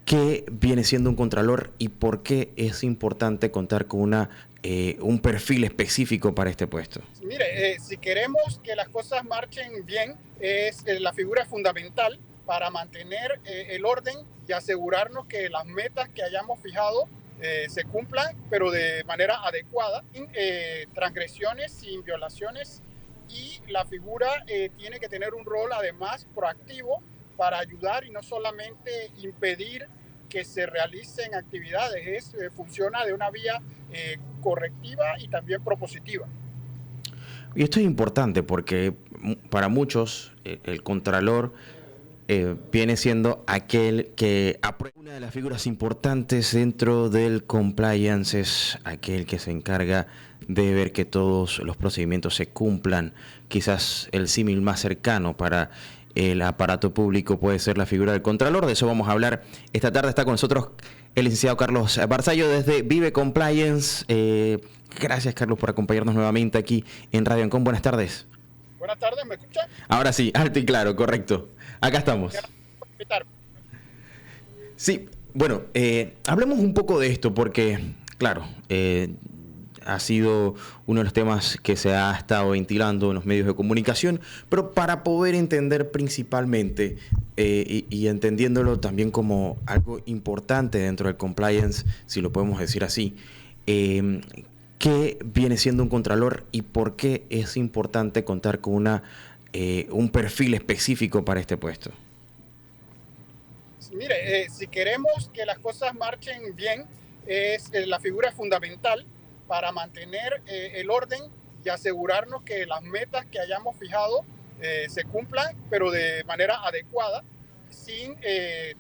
¿Qué viene siendo un contralor y por qué es importante contar con un perfil específico para este puesto? Mire, si queremos que las cosas marchen bien, la figura es fundamental para mantener el orden y asegurarnos que las metas que hayamos fijado se cumplan, pero de manera adecuada, sin transgresiones, sin violaciones. Y la figura tiene que tener un rol además proactivo para ayudar y no solamente impedir que se realicen actividades, funciona de una vía correctiva y también propositiva. Y esto es importante porque para muchos el contralor viene siendo aquel que aprueba. Una de las figuras importantes dentro del compliance es aquel que se encarga de ver que todos los procedimientos se cumplan. Quizás el símil más cercano para el aparato público puede ser la figura del contralor. De eso vamos a hablar esta tarde. Está con nosotros el licenciado Carlos Barzallo desde Vive Compliance. Gracias, Carlos, por acompañarnos nuevamente aquí en Radio Ancon. Buenas tardes. Buenas tardes, ¿me escucha? Ahora sí, alto y claro, correcto. Acá estamos. Sí, bueno, hablemos un poco de esto porque, claro, ha sido uno de los temas que se ha estado ventilando en los medios de comunicación, pero para poder entender principalmente y entendiéndolo también como algo importante dentro del compliance, si lo podemos decir así, ¿qué viene siendo un contralor y por qué es importante contar con un perfil específico para este puesto? Mire, si queremos que las cosas marchen bien, la figura es fundamental para mantener el orden y asegurarnos que las metas que hayamos fijado se cumplan, pero de manera adecuada, sin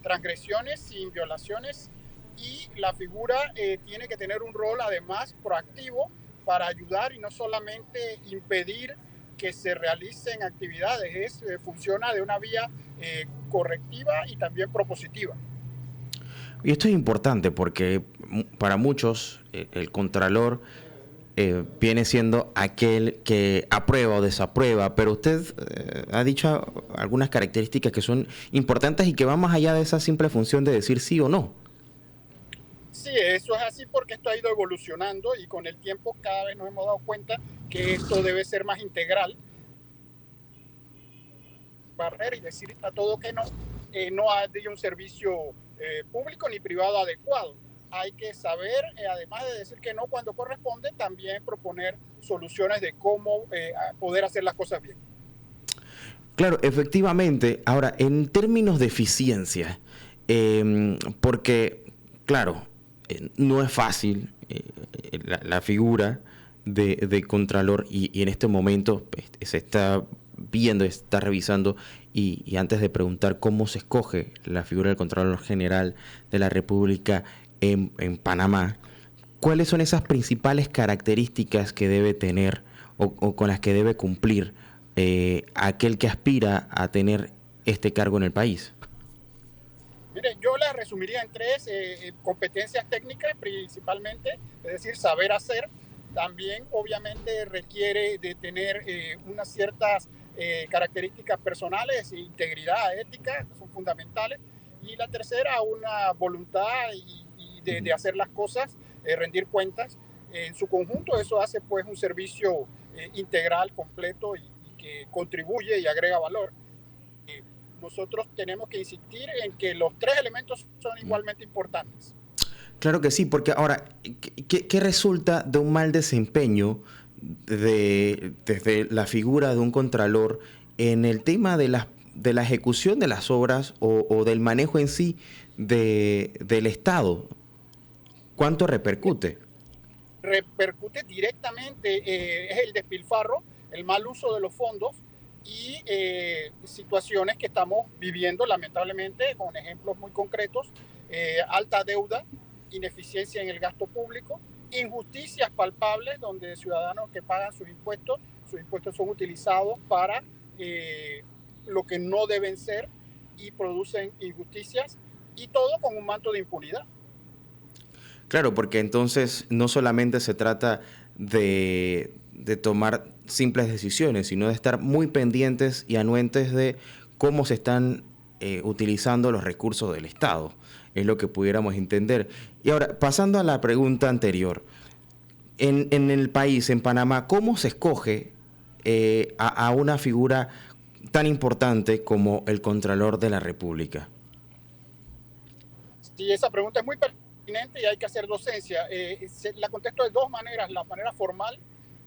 transgresiones, sin violaciones. Y la figura tiene que tener un rol además proactivo para ayudar y no solamente impedir que se realicen actividades, funciona de una vía correctiva y también propositiva. Y esto es importante porque para muchos el contralor viene siendo aquel que aprueba o desaprueba, pero usted ha dicho algunas características que son importantes y que van más allá de esa simple función de decir sí o no. Sí, eso es así porque esto ha ido evolucionando y con el tiempo cada vez nos hemos dado cuenta que esto debe ser más integral. Barrera y decir a todo que no, no hay un servicio público ni privado adecuado. Hay que saber, además de decir que no cuando corresponde, también proponer soluciones de cómo poder hacer las cosas bien. Claro, efectivamente. Ahora, en términos de eficiencia, porque, claro, no es fácil la figura de contralor y en este momento se está viendo, está revisando y antes de preguntar cómo se escoge la figura del Contralor General de la República en Panamá, ¿cuáles son esas principales características que debe tener o con las que debe cumplir aquel que aspira a tener este cargo en el país? Mire, yo las resumiría en tres: competencias técnicas principalmente, es decir, saber hacer. También obviamente requiere de tener unas ciertas características personales, integridad, ética, que son fundamentales. Y la tercera, una voluntad de hacer las cosas, rendir cuentas. En su conjunto eso hace pues un servicio integral, completo y que contribuye y agrega valor. Nosotros tenemos que insistir en que los tres elementos son igualmente importantes. Claro que sí, porque ahora, ¿qué resulta de un mal desempeño desde la figura de un contralor en el tema de la ejecución de las obras o del manejo en sí del Estado? ¿Cuánto repercute? Repercute directamente, es el despilfarro, el mal uso de los fondos y situaciones que estamos viviendo lamentablemente con ejemplos muy concretos: alta deuda, ineficiencia en el gasto público, injusticias palpables donde ciudadanos que pagan sus impuestos son utilizados para lo que no deben ser y producen injusticias, y todo con un manto de impunidad. Claro, porque entonces no solamente se trata de tomar simples decisiones, sino de estar muy pendientes y anuentes de cómo se están utilizando los recursos del Estado. es lo que pudiéramos entender. Y ahora, pasando a la pregunta anterior, en el país, en Panamá, ¿cómo se escoge a una figura tan importante como el Contralor de la República? Sí, esa pregunta es muy pertinente y hay que hacer docencia. La contesto de dos maneras. La manera formal,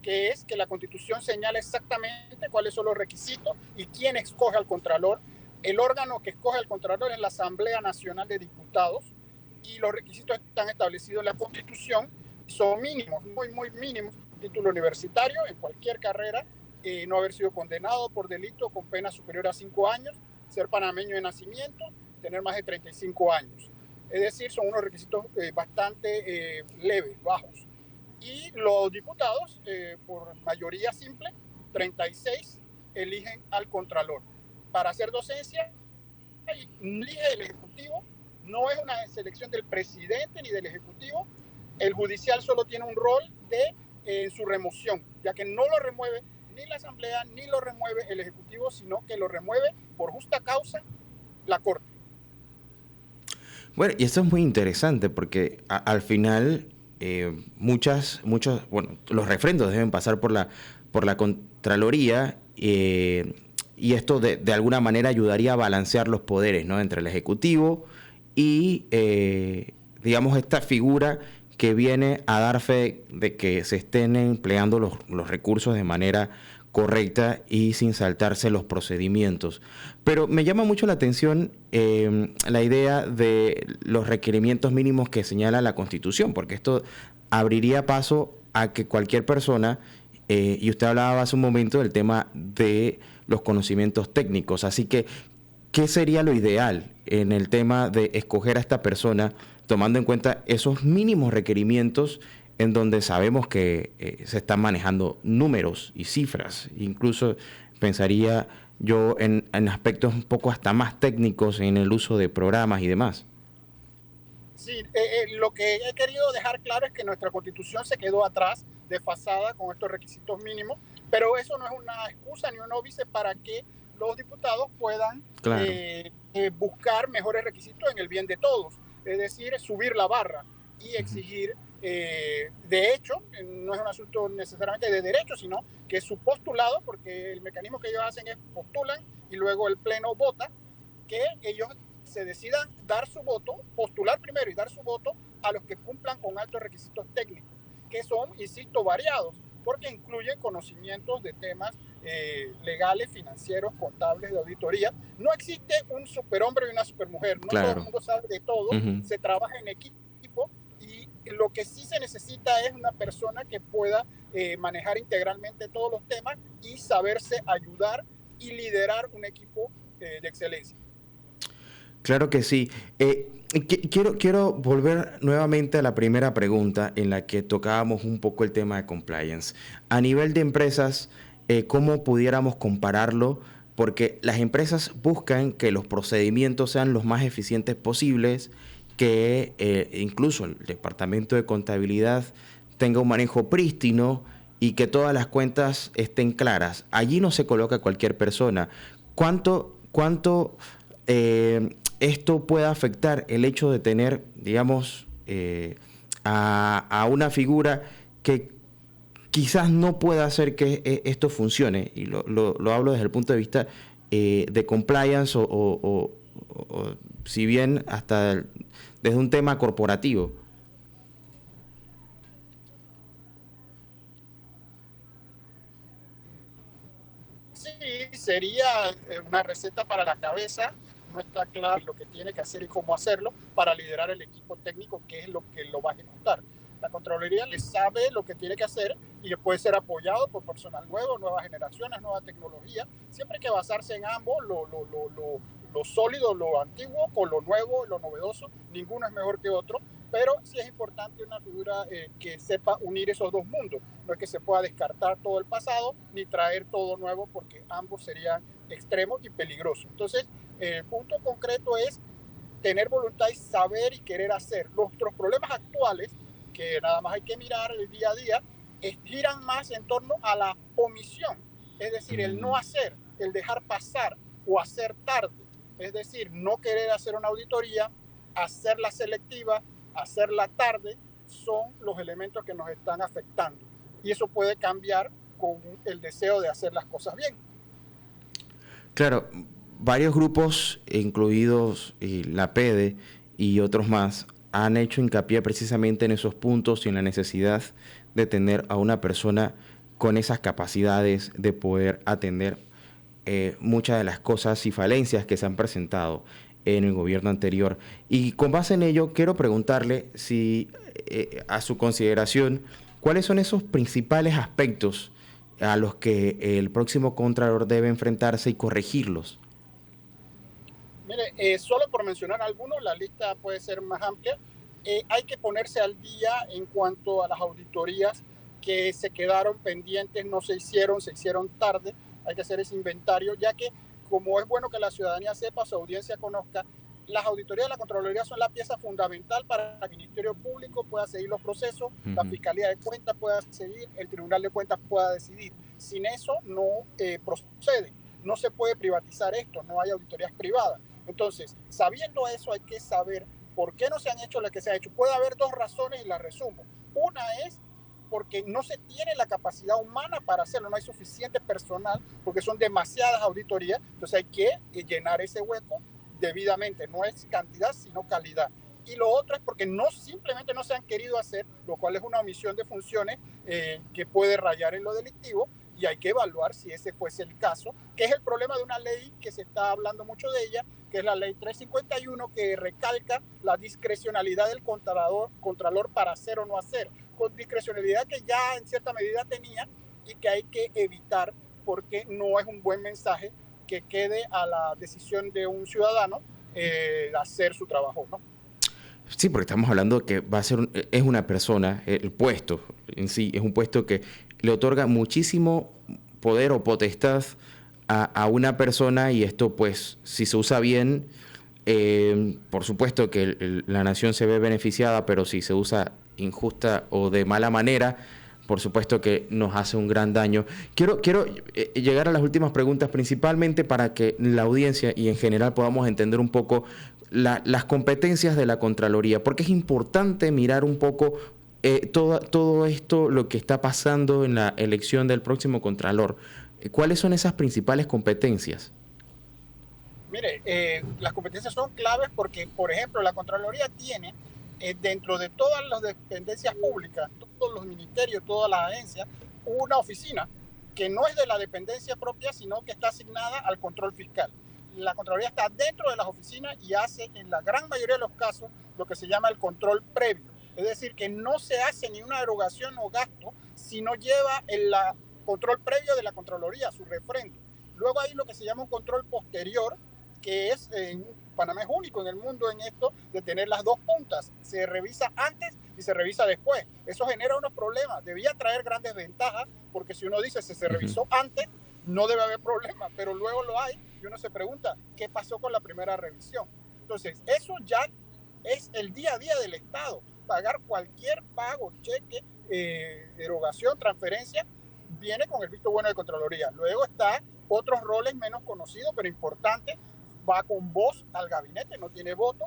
que es que la Constitución señala exactamente cuáles son los requisitos y quién escoge al Contralor. El órgano que escoge al Contralor es la Asamblea Nacional de Diputados y los requisitos están establecidos en la Constitución. Son mínimos, muy mínimos. Título universitario en cualquier carrera, no haber sido condenado por delito con pena superior a 5 años, ser panameño de nacimiento, tener más de 35 años. Es decir, son unos requisitos bastante leves, bajos. Y los diputados, por mayoría simple, 36, eligen al Contralor. Para hacer docencia, elige el Ejecutivo, no es una selección del presidente ni del Ejecutivo. El judicial solo tiene un rol de su remoción, ya que no lo remueve ni la Asamblea ni lo remueve el Ejecutivo, sino que lo remueve por justa causa la Corte. Bueno, y esto es muy interesante porque al final muchos, bueno, los refrendos deben pasar por la Contraloría y esto de alguna manera ayudaría a balancear los poderes, ¿no? Entre el Ejecutivo y, digamos, esta figura que viene a dar fe de que se estén empleando los recursos de manera correcta y sin saltarse los procedimientos. Pero me llama mucho la atención la idea de los requerimientos mínimos que señala la Constitución, porque esto abriría paso a que cualquier persona, y usted hablaba hace un momento del tema de los conocimientos técnicos, así que, ¿qué sería lo ideal en el tema de escoger a esta persona, tomando en cuenta esos mínimos requerimientos en donde sabemos que se están manejando números y cifras? Incluso pensaría yo en aspectos un poco hasta más técnicos en el uso de programas y demás. Sí, lo que he querido dejar claro es que nuestra Constitución se quedó atrás, desfasada con estos requisitos mínimos, pero eso no es una excusa ni un óbice para que los diputados puedan Claro. buscar mejores requisitos en el bien de todos, es decir, subir la barra y exigir, de hecho, no es un asunto necesariamente de derecho, sino que es su postulado, porque el mecanismo que ellos hacen es postulan y luego el Pleno vota, que ellos se decidan dar su voto, postular primero y dar su voto a los que cumplan con altos requisitos técnicos, que son, insisto, variados, porque incluyen conocimientos de temas legales, financieros, contables, de auditoría. No existe un superhombre y una supermujer, no todo el Claro. mundo sabe de todo, se trabaja en equipo y lo que sí se necesita es una persona que pueda manejar integralmente todos los temas y saberse ayudar y liderar un equipo de excelencia. Claro que sí. Quiero volver nuevamente a la primera pregunta en la que tocábamos un poco el tema de compliance. A nivel de empresas, ¿cómo pudiéramos compararlo? Porque las empresas buscan que los procedimientos sean los más eficientes posibles, que incluso el departamento de contabilidad tenga un manejo prístino y que todas las cuentas estén claras. Allí no se coloca cualquier persona. ¿Cuánto esto puede afectar el hecho de tener, digamos, a una figura que quizás no pueda hacer que esto funcione? Y lo hablo desde el punto de vista de compliance o si bien hasta desde un tema corporativo. Sí, sería una receta para la cabeza. No está claro lo que tiene que hacer y cómo hacerlo para liderar el equipo técnico, que es lo que lo va a ejecutar. La Contraloría le sabe lo que tiene que hacer y puede ser apoyado por personal nuevo, nuevas generaciones, nueva tecnología. Siempre hay que basarse en ambos, lo sólido, lo antiguo, con lo nuevo, lo novedoso. Ninguno es mejor que otro, pero sí es importante una figura que sepa unir esos dos mundos. No es que se pueda descartar todo el pasado ni traer todo nuevo, porque ambos serían extremos y peligrosos. Entonces, el punto concreto es tener voluntad y saber y querer hacer. Nuestros problemas actuales, que nada más hay que mirar el día a día, giran más en torno a la omisión, es decir, el no hacer, el dejar pasar o hacer tarde, es decir, no querer hacer una auditoría, hacerla selectiva, hacerla tarde, son los elementos que nos están afectando. Y eso puede cambiar con el deseo de hacer las cosas bien. Claro, varios grupos, incluidos la PEDE y otros más, han hecho hincapié precisamente en esos puntos y en la necesidad de tener a una persona con esas capacidades de poder atender muchas de las cosas y falencias que se han presentado en el gobierno anterior. Y con base en ello, quiero preguntarle si, a su consideración, ¿cuáles son esos principales aspectos a los que el próximo Contralor debe enfrentarse y corregirlos? Mire, solo por mencionar algunos, la lista puede ser más amplia. Hay que ponerse al día en cuanto a las auditorías que se quedaron pendientes, no se hicieron tarde. Hay que hacer ese inventario, ya que como es bueno que la ciudadanía sepa, su audiencia conozca, las auditorías de la Contraloría son la pieza fundamental para que el Ministerio Público pueda seguir los procesos, la Fiscalía de Cuentas pueda seguir, el Tribunal de Cuentas pueda decidir. Sin eso no procede. No se puede privatizar esto, no hay auditorías privadas. Entonces, sabiendo eso, hay que saber por qué no se han hecho lo que se ha hecho. Puede haber dos razones y las resumo. Una es porque no se tiene la capacidad humana para hacerlo, no hay suficiente personal, porque son demasiadas auditorías, entonces hay que llenar ese hueco debidamente, no es cantidad, sino calidad. Y lo otro es porque simplemente no se han querido hacer, lo cual es una omisión de funciones que puede rayar en lo delictivo, y hay que evaluar si ese fuese el caso, que es el problema de una ley que se está hablando mucho de ella, que es la ley 351, que recalca la discrecionalidad del contralor para hacer o no hacer, con discrecionalidad que ya en cierta medida tenía y que hay que evitar porque no es un buen mensaje que quede a la decisión de un ciudadano hacer su trabajo, ¿no? Sí, porque estamos hablando de que va a ser es una persona, el puesto en sí es un puesto que le otorga muchísimo poder o potestad a una persona, y esto pues si se usa bien, por supuesto que la nación se ve beneficiada, pero si se usa injusta o de mala manera, por supuesto que nos hace un gran daño. Quiero llegar a las últimas preguntas, principalmente para que la audiencia y en general podamos entender un poco las competencias de la Contraloría, porque es importante mirar un poco todo esto, lo que está pasando en la elección del próximo Contralor. ¿Cuáles son esas principales competencias? Mire, las competencias son claves porque, por ejemplo, la Contraloría tiene dentro de todas las dependencias públicas, todos los ministerios, todas las agencias, una oficina que no es de la dependencia propia, sino que está asignada al control fiscal. La Contraloría está dentro de las oficinas y hace en la gran mayoría de los casos lo que se llama el control previo. Es decir, que no se hace ni una erogación o gasto si no lleva el control previo de la Contraloría, su refrendo. Luego hay lo que se llama un control posterior, que es en Panamá es único en el mundo en esto de tener las dos puntas. Se revisa antes y se revisa después. Eso genera unos problemas. Debía traer grandes ventajas, porque si uno dice se revisó antes, no debe haber problema, pero luego lo hay y uno se pregunta, ¿qué pasó con la primera revisión? Entonces, eso ya es el día a día del Estado. Pagar cualquier pago, cheque, erogación, transferencia, viene con el visto bueno de Contraloría. Luego está otros roles menos conocidos, pero importantes. Va con voz al gabinete, no tiene voto.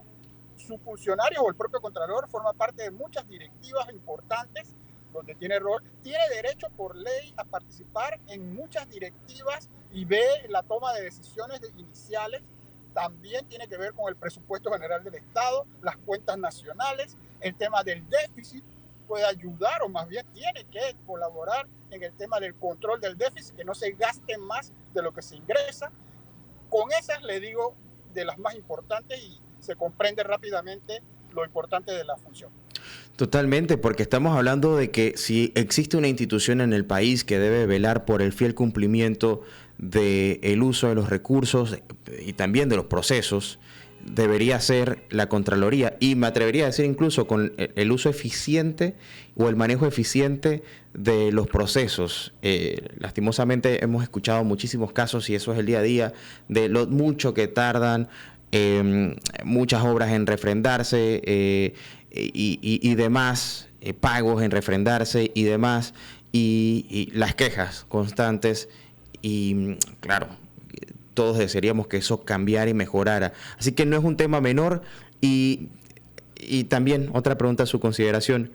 Su funcionario o el propio Contralor forma parte de muchas directivas importantes donde tiene rol. Tiene derecho por ley a participar en muchas directivas y ve la toma de decisiones iniciales. También tiene que ver con el presupuesto general del Estado, las cuentas nacionales, el tema del déficit. Puede ayudar, o más bien tiene que colaborar en el tema del control del déficit, que no se gaste más de lo que se ingresa. Con esas le digo de las más importantes y se comprende rápidamente lo importante de la función. Totalmente, porque estamos hablando de que si existe una institución en el país que debe velar por el fiel cumplimiento del uso de los recursos y también de los procesos, debería ser la Contraloría, y me atrevería a decir incluso con el uso eficiente o el manejo eficiente de los procesos. Lastimosamente hemos escuchado muchísimos casos, y eso es el día a día, de lo mucho que tardan muchas obras en refrendarse y demás, pagos en refrendarse y demás, y las quejas constantes, y claro, todos desearíamos que eso cambiara y mejorara. Así que no es un tema menor, Y, y también otra pregunta a su consideración.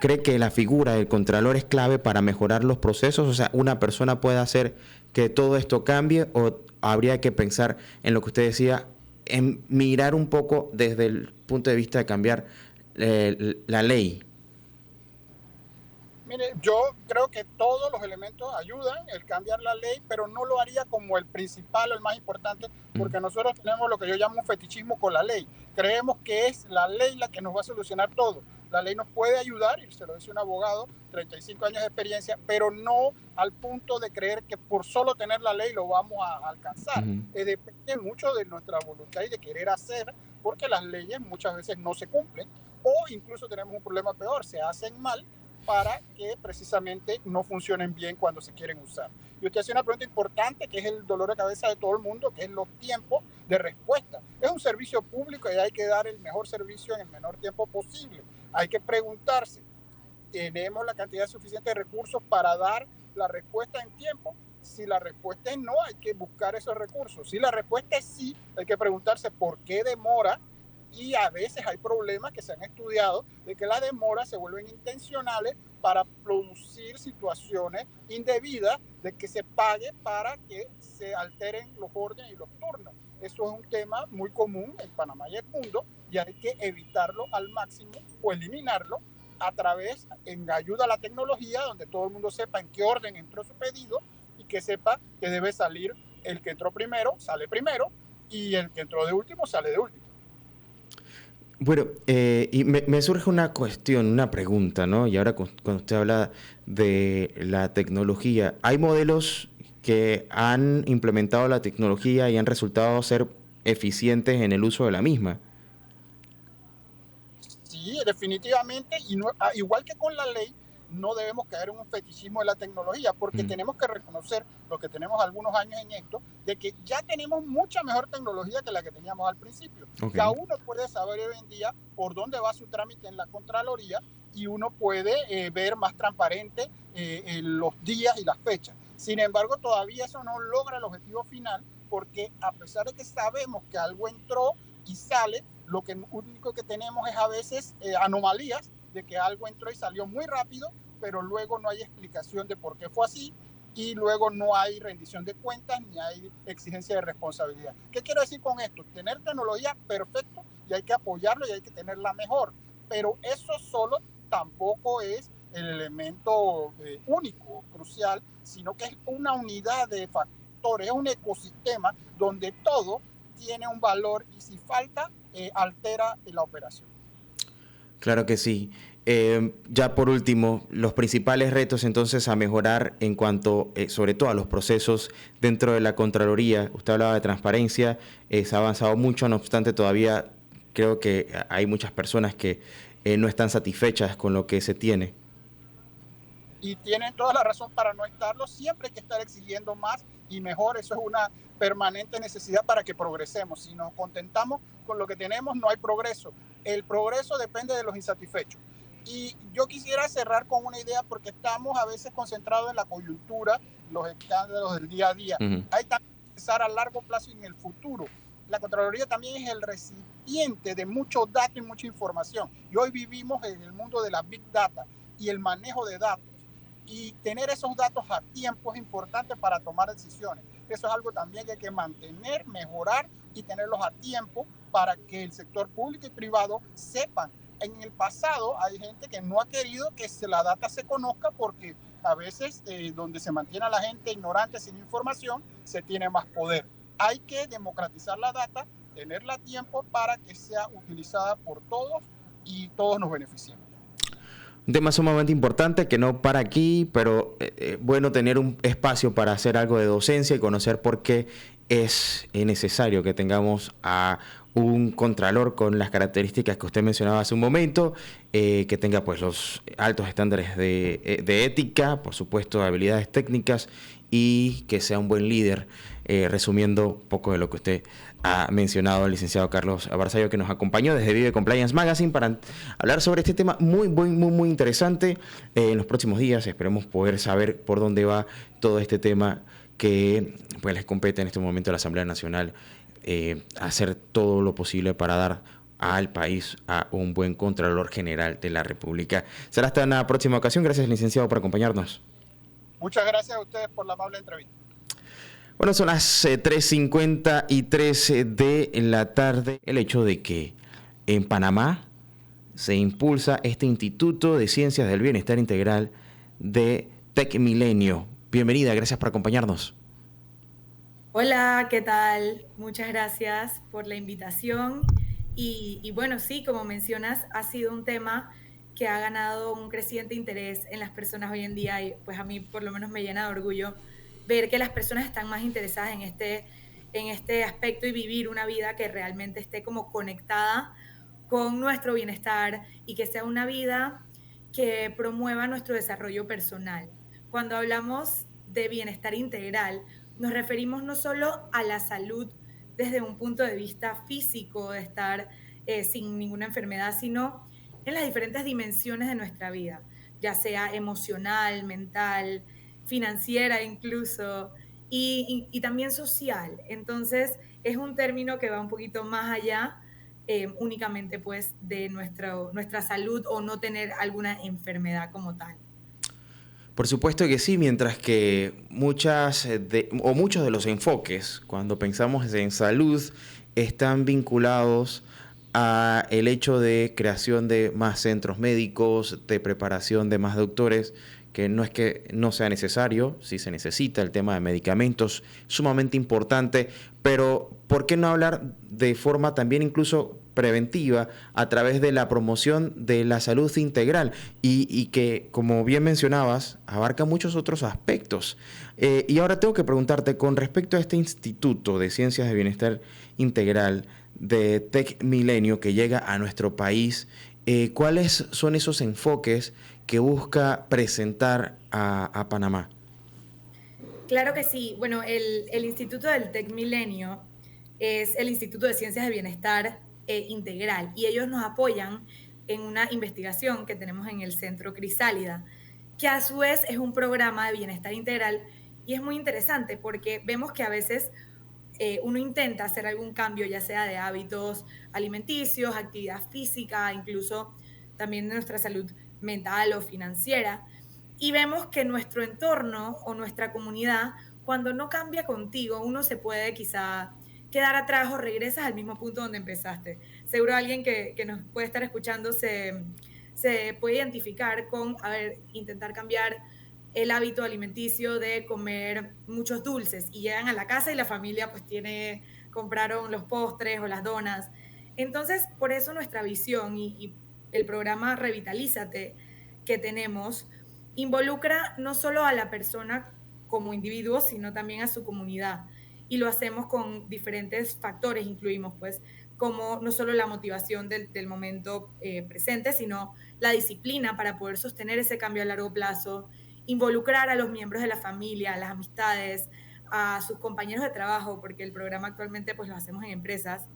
¿Cree que la figura del contralor es clave para mejorar los procesos? O sea, ¿una persona puede hacer que todo esto cambie o habría que pensar en lo que usted decía, en mirar un poco desde el punto de vista de cambiar la ley? Mire, yo creo que todos los elementos ayudan, el cambiar la ley, pero no lo haría como el principal o el más importante, porque nosotros tenemos lo que yo llamo un fetichismo con la ley. Creemos que es la ley la que nos va a solucionar todo. La ley nos puede ayudar, y se lo dice un abogado, 35 años de experiencia, pero no al punto de creer que por solo tener la ley lo vamos a alcanzar. Depende mucho de nuestra voluntad y de querer hacer, porque las leyes muchas veces no se cumplen, o incluso tenemos un problema peor, se hacen mal para que precisamente no funcionen bien cuando se quieren usar. Y usted hace una pregunta importante, que es el dolor de cabeza de todo el mundo, que es los tiempos de respuesta. Es un servicio público y hay que dar el mejor servicio en el menor tiempo posible. Hay que preguntarse, ¿tenemos la cantidad suficiente de recursos para dar la respuesta en tiempo? Si la respuesta es no, hay que buscar esos recursos. Si la respuesta es sí, hay que preguntarse por qué demora. Y a veces hay problemas que se han estudiado de que las demoras se vuelven intencionales para producir situaciones indebidas de que se pague para que se alteren los órdenes y los turnos. Eso es un tema muy común en Panamá y el mundo y hay que evitarlo al máximo o eliminarlo a través, en ayuda a la tecnología, donde todo el mundo sepa en qué orden entró su pedido y que sepa que debe salir el que entró primero, sale primero, y el que entró de último, sale de último. Bueno, y me surge una cuestión, una pregunta, ¿no? Y ahora cuando usted habla de la tecnología, ¿hay modelos que han implementado la tecnología y han resultado ser eficientes en el uso de la misma? Sí, definitivamente, y no, igual que con la ley, no debemos caer en un fetichismo de la tecnología, porque tenemos que reconocer, lo que tenemos algunos años en esto, de que ya tenemos mucha mejor tecnología que la que teníamos al principio. Okay. Ya uno puede saber hoy en día por dónde va su trámite en la Contraloría y uno puede ver más transparente los días y las fechas. Sin embargo, todavía eso no logra el objetivo final, porque a pesar de que sabemos que algo entró y sale, lo único que tenemos es a veces anomalías de que algo entró y salió muy rápido, pero luego no hay explicación de por qué fue así y luego no hay rendición de cuentas ni hay exigencia de responsabilidad. ¿Qué quiero decir con esto? Tener tecnología perfecto y hay que apoyarlo y hay que tenerla mejor, pero eso solo tampoco es el elemento único, crucial, sino que es una unidad de factores, es un ecosistema donde todo tiene un valor y si falta, altera la operación. Claro que sí. Ya por último, los principales retos entonces a mejorar en cuanto, sobre todo a los procesos dentro de la Contraloría. Usted hablaba de transparencia, se ha avanzado mucho, no obstante todavía creo que hay muchas personas que no están satisfechas con lo que se tiene. Y tienen toda la razón para no estarlo, siempre hay que estar exigiendo más y mejor, eso es una permanente necesidad para que progresemos. Si nos contentamos con lo que tenemos, no hay progreso. El progreso depende de los insatisfechos. Y yo quisiera cerrar con una idea porque estamos a veces concentrados en la coyuntura, los escándalos del día a día. Hay que pensar a largo plazo y en el futuro. La Contraloría también es el recipiente de muchos datos y mucha información. Y hoy vivimos en el mundo de la Big Data y el manejo de datos. Y tener esos datos a tiempo es importante para tomar decisiones. Eso es algo también que hay que mantener, mejorar y tenerlos a tiempo para que el sector público y privado sepan. En el pasado hay gente que no ha querido que la data se conozca porque a veces donde se mantiene a la gente ignorante sin información, se tiene más poder. Hay que democratizar la data, tenerla a tiempo para que sea utilizada por todos y todos nos beneficiemos. Un tema sumamente importante que no para aquí, pero bueno tener un espacio para hacer algo de docencia y conocer por qué es necesario que tengamos a un contralor con las características que usted mencionaba hace un momento, que tenga pues los altos estándares de ética, por supuesto de habilidades técnicas y que sea un buen líder, resumiendo un poco de lo que usted ha mencionado el licenciado Carlos Barzallo, que nos acompañó desde Vive Compliance Magazine para hablar sobre este tema muy interesante. En los próximos días esperemos poder saber por dónde va todo este tema que pues les compete en este momento a la Asamblea Nacional, hacer todo lo posible para dar al país a un buen Contralor General de la República. Será hasta una próxima ocasión. Gracias, licenciado, por acompañarnos. Muchas gracias a ustedes por la amable entrevista. Bueno, son las 3:53 de la tarde. El hecho de que en Panamá se impulsa este Instituto de Ciencias del Bienestar Integral de TecMilenio. Bienvenida, gracias por acompañarnos. Hola, ¿qué tal? Muchas gracias por la invitación. Y bueno, sí, como mencionas, ha sido un tema que ha ganado un creciente interés en las personas hoy en día y pues a mí por lo menos me llena de orgullo ver que las personas están más interesadas en este aspecto y vivir una vida que realmente esté como conectada con nuestro bienestar y que sea una vida que promueva nuestro desarrollo personal. Cuando hablamos de bienestar integral, nos referimos no solo a la salud desde un punto de vista físico, de estar sin ninguna enfermedad, sino en las diferentes dimensiones de nuestra vida, ya sea emocional, mental, financiera incluso, y también social. Entonces, es un término que va un poquito más allá únicamente pues de nuestra salud o no tener alguna enfermedad como tal. Por supuesto que sí, mientras que muchos de los enfoques, cuando pensamos en salud, están vinculados a el hecho de creación de más centros médicos, de preparación de más doctores, que no es que no sea necesario, sí se necesita el tema de medicamentos, sumamente importante, pero ¿por qué no hablar de forma también incluso preventiva a través de la promoción de la salud integral y que, como bien mencionabas, abarca muchos otros aspectos? Y ahora tengo que preguntarte, con respecto a este Instituto de Ciencias de Bienestar Integral de TecMilenio que llega a nuestro país, ¿cuáles son esos enfoques que busca presentar a Panamá? Claro que sí. Bueno, el Instituto del TecMilenio es el Instituto de Ciencias de Bienestar Integral y ellos nos apoyan en una investigación que tenemos en el Centro Crisálida, que a su vez es un programa de bienestar integral y es muy interesante porque vemos que a veces uno intenta hacer algún cambio, ya sea de hábitos alimenticios, actividad física, incluso también de nuestra salud mental o financiera, y vemos que nuestro entorno o nuestra comunidad, cuando no cambia contigo, uno se puede quizá quedar atrás o regresas al mismo punto donde empezaste. Seguro alguien que nos puede estar escuchando se puede identificar con, a ver, intentar cambiar el hábito alimenticio de comer muchos dulces y llegan a la casa y la familia pues compraron los postres o las donas. Entonces, por eso nuestra visión y el programa Revitalízate que tenemos involucra no solo a la persona como individuo, sino también a su comunidad. Y lo hacemos con diferentes factores, incluimos pues como no solo la motivación del momento presente, sino la disciplina para poder sostener ese cambio a largo plazo, involucrar a los miembros de la familia, a las amistades, a sus compañeros de trabajo, porque el programa actualmente pues lo hacemos en empresas,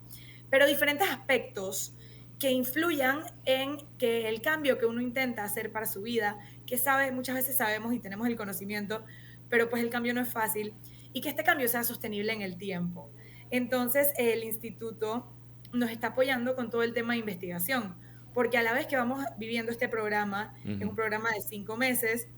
pero diferentes aspectos que influyan en que el cambio que uno intenta hacer para su vida, que muchas veces sabemos y tenemos el conocimiento, pero pues el cambio no es fácil, y que este cambio sea sostenible en el tiempo. Entonces, el instituto nos está apoyando con todo el tema de investigación, porque a la vez que vamos viviendo este programa, es un programa de 5 meses,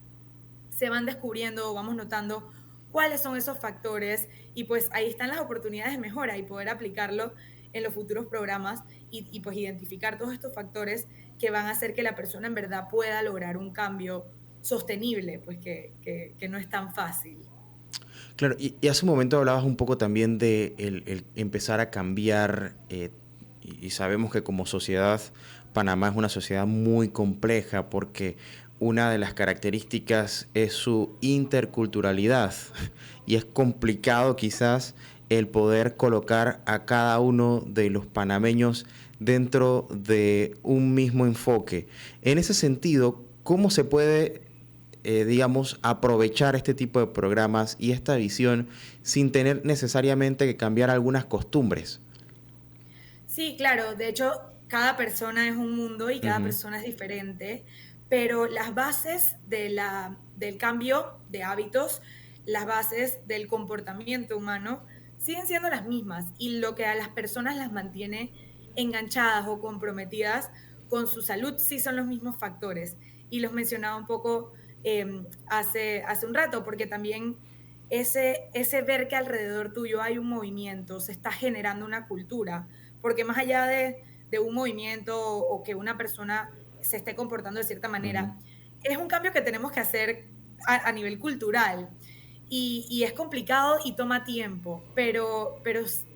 se van descubriendo o vamos notando cuáles son esos factores y pues ahí están las oportunidades de mejora y poder aplicarlo en los futuros programas y pues identificar todos estos factores que van a hacer que la persona en verdad pueda lograr un cambio sostenible, pues que no es tan fácil. Claro, y hace un momento hablabas un poco también de el empezar a cambiar, y sabemos que como sociedad Panamá es una sociedad muy compleja porque una de las características es su interculturalidad y es complicado quizás el poder colocar a cada uno de los panameños dentro de un mismo enfoque. En ese sentido, ¿cómo se puede digamos, aprovechar este tipo de programas y esta visión sin tener necesariamente que cambiar algunas costumbres? Sí, claro, de hecho, cada persona es un mundo y cada Ujú. persona es diferente, pero las bases del cambio de hábitos, las bases del comportamiento humano siguen siendo las mismas y lo que a las personas las mantiene enganchadas o comprometidas con su salud, sí son los mismos factores. Y los mencionaba un poco hace un rato, porque también ese ver que alrededor tuyo hay un movimiento, se está generando una cultura, porque más allá de un movimiento o que una persona se esté comportando de cierta Ujú. manera, es un cambio que tenemos que hacer a nivel cultural. Y es complicado y toma tiempo, pero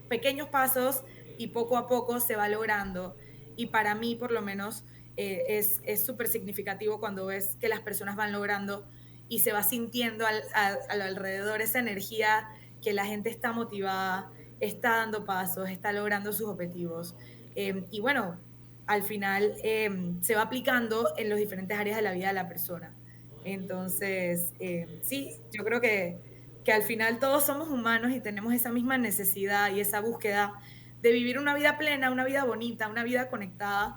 pequeños pasos y poco a poco se va logrando. Y para mí, por lo menos, es súper significativo cuando ves que las personas van logrando y se va sintiendo al alrededor esa energía, que la gente está motivada, está dando pasos, está logrando sus objetivos. Y bueno, al final se va aplicando en las diferentes áreas de la vida de la persona. Entonces, sí, yo creo que al final todos somos humanos y tenemos esa misma necesidad y esa búsqueda de vivir una vida plena, una vida bonita, una vida conectada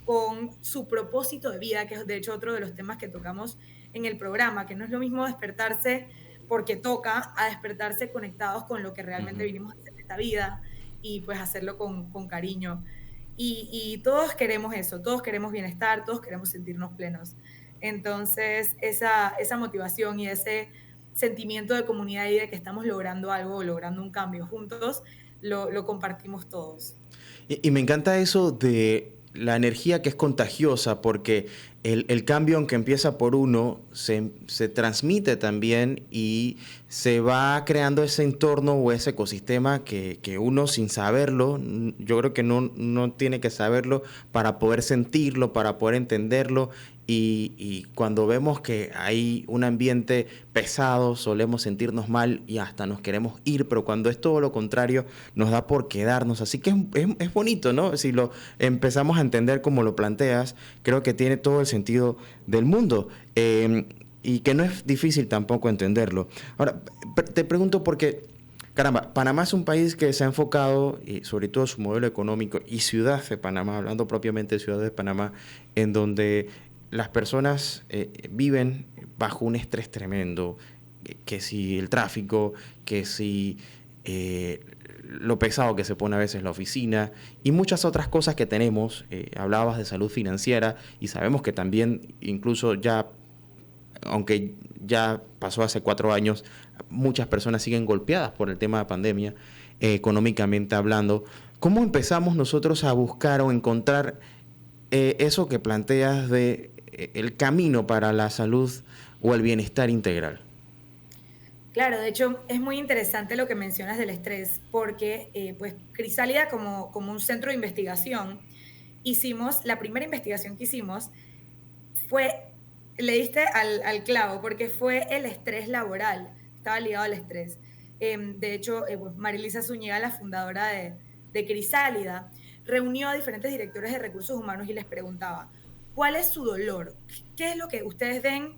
con su propósito de vida, que es de hecho otro de los temas que tocamos en el programa, que no es lo mismo despertarse porque toca a despertarse conectados con lo que realmente Ujú. vinimos a hacer en esta vida y pues hacerlo con cariño. Y todos queremos eso, todos queremos bienestar, todos queremos sentirnos plenos. Entonces, esa motivación y ese sentimiento de comunidad y de que estamos logrando algo, logrando un cambio juntos, lo compartimos todos. Y me encanta eso de la energía que es contagiosa, porque el cambio, aunque empieza por uno, se transmite también y se va creando ese entorno o ese ecosistema que uno sin saberlo, yo creo que no tiene que saberlo para poder sentirlo, para poder entenderlo. Y cuando vemos que hay un ambiente pesado, solemos sentirnos mal y hasta nos queremos ir, pero cuando es todo lo contrario, nos da por quedarnos. Así que es bonito, ¿no? Si lo empezamos a entender como lo planteas, creo que tiene todo el sentido del mundo. Y que no es difícil tampoco entenderlo. Ahora, te pregunto porque, caramba, Panamá es un país que se ha enfocado, y sobre todo su modelo económico y ciudad de Panamá, hablando propiamente de ciudad de Panamá, en donde las personas viven bajo un estrés tremendo, que si el tráfico, que si lo pesado que se pone a veces la oficina y muchas otras cosas que tenemos. Hablabas de salud financiera y sabemos que también incluso ya, aunque ya pasó hace 4 años, muchas personas siguen golpeadas por el tema de pandemia, económicamente hablando. ¿Cómo empezamos nosotros a buscar o encontrar eso que planteas de el camino para la salud o el bienestar integral? Claro, de hecho es muy interesante lo que mencionas del estrés, porque pues Crisálida como un centro de investigación, la primera investigación que hicimos fue, le diste al clavo, porque fue el estrés laboral, estaba ligado al estrés. De hecho, pues Marilisa Zúñiga, la fundadora de Crisálida, reunió a diferentes directores de recursos humanos y les preguntaba, ¿cuál es su dolor? ¿Qué es lo que ustedes ven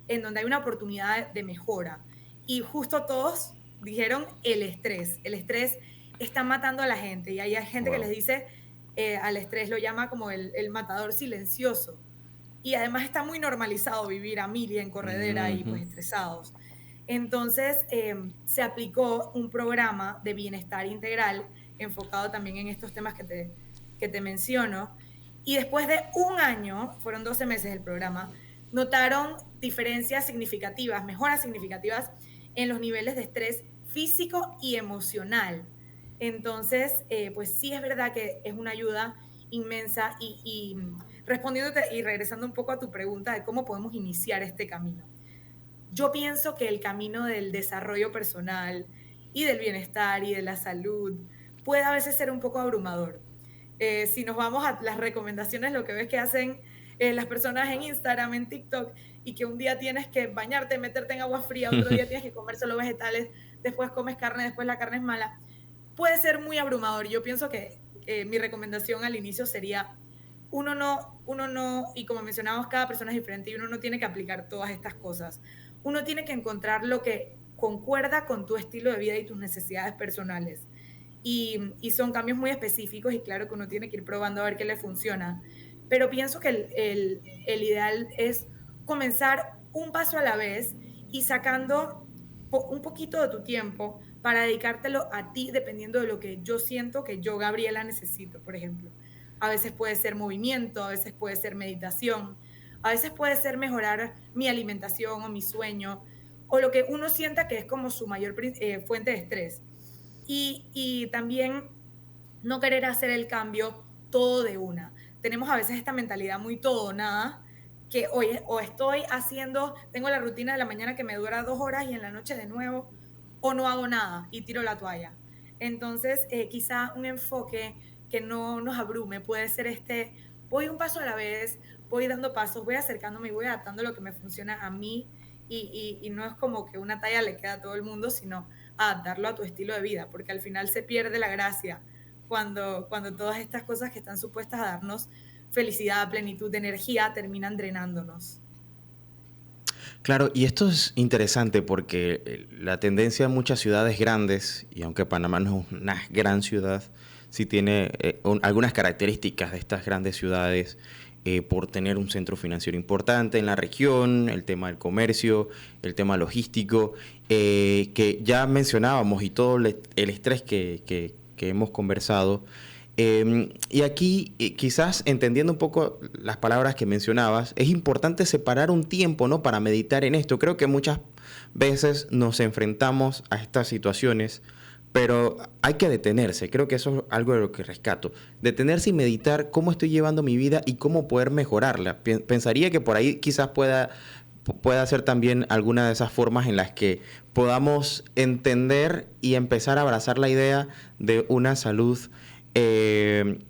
en donde hay una oportunidad de mejora? Y justo todos dijeron el estrés. El estrés está matando a la gente y hay gente que les Wow. dice al estrés, lo llama como el matador silencioso. Y además está muy normalizado vivir a mil y en corredera y Ujú. pues estresados. Entonces se aplicó un programa de bienestar integral enfocado también en estos temas que te menciono. Y después de un año, fueron 12 meses el programa, notaron diferencias significativas, mejoras significativas en los niveles de estrés físico y emocional. Entonces, pues sí es verdad que es una ayuda inmensa y respondiéndote y regresando un poco a tu pregunta de cómo podemos iniciar este camino. Yo pienso que el camino del desarrollo personal y del bienestar y de la salud puede a veces ser un poco abrumador. Si nos vamos a las recomendaciones, lo que ves que hacen las personas en Instagram, en TikTok, y que un día tienes que bañarte, meterte en agua fría, otro día tienes que comer solo vegetales, después comes carne, después la carne es mala, puede ser muy abrumador. Yo pienso que mi recomendación al inicio sería, uno no, y como mencionamos, cada persona es diferente y uno no tiene que aplicar todas estas cosas. Uno tiene que encontrar lo que concuerda con tu estilo de vida y tus necesidades personales. Y son cambios muy específicos y claro que uno tiene que ir probando a ver qué le funciona. Pero pienso que el ideal es comenzar un paso a la vez y sacando un poquito de tu tiempo para dedicártelo a ti dependiendo de lo que yo siento que yo, Gabriela, necesito, por ejemplo. a veces puede ser movimiento, a veces puede ser meditación, a veces puede ser mejorar mi alimentación o mi sueño, o lo que uno sienta que es como su mayor fuente de estrés. Y también no querer hacer el cambio todo de una. Tenemos a veces esta mentalidad muy todo o nada, que hoy o estoy haciendo, tengo la rutina de la mañana que me dura 2 horas y en la noche de nuevo, o no hago nada y tiro la toalla. Entonces, quizá un enfoque que no nos abrume puede ser voy un paso a la vez, voy dando pasos, voy acercándome y voy adaptando lo que me funciona a mí y no es como que una talla le queda a todo el mundo, sino adaptarlo a tu estilo de vida, porque al final se pierde la gracia cuando todas estas cosas que están supuestas a darnos felicidad, plenitud, energía, terminan drenándonos. Claro, y esto es interesante porque la tendencia en muchas ciudades grandes, y aunque Panamá no es una gran ciudad, sí tiene algunas características de estas grandes ciudades por tener un centro financiero importante en la región, el tema del comercio, el tema logístico, que ya mencionábamos y todo el estrés que hemos conversado. Y aquí, quizás entendiendo un poco las palabras que mencionabas, es importante separar un tiempo, ¿no?, para meditar en esto. Creo que muchas veces nos enfrentamos a estas situaciones, pero hay que detenerse. Creo que eso es algo de lo que rescato. Detenerse y meditar cómo estoy llevando mi vida y cómo poder mejorarla. Pensaría que por ahí quizás pueda ser también alguna de esas formas en las que podamos entender y empezar a abrazar la idea de una salud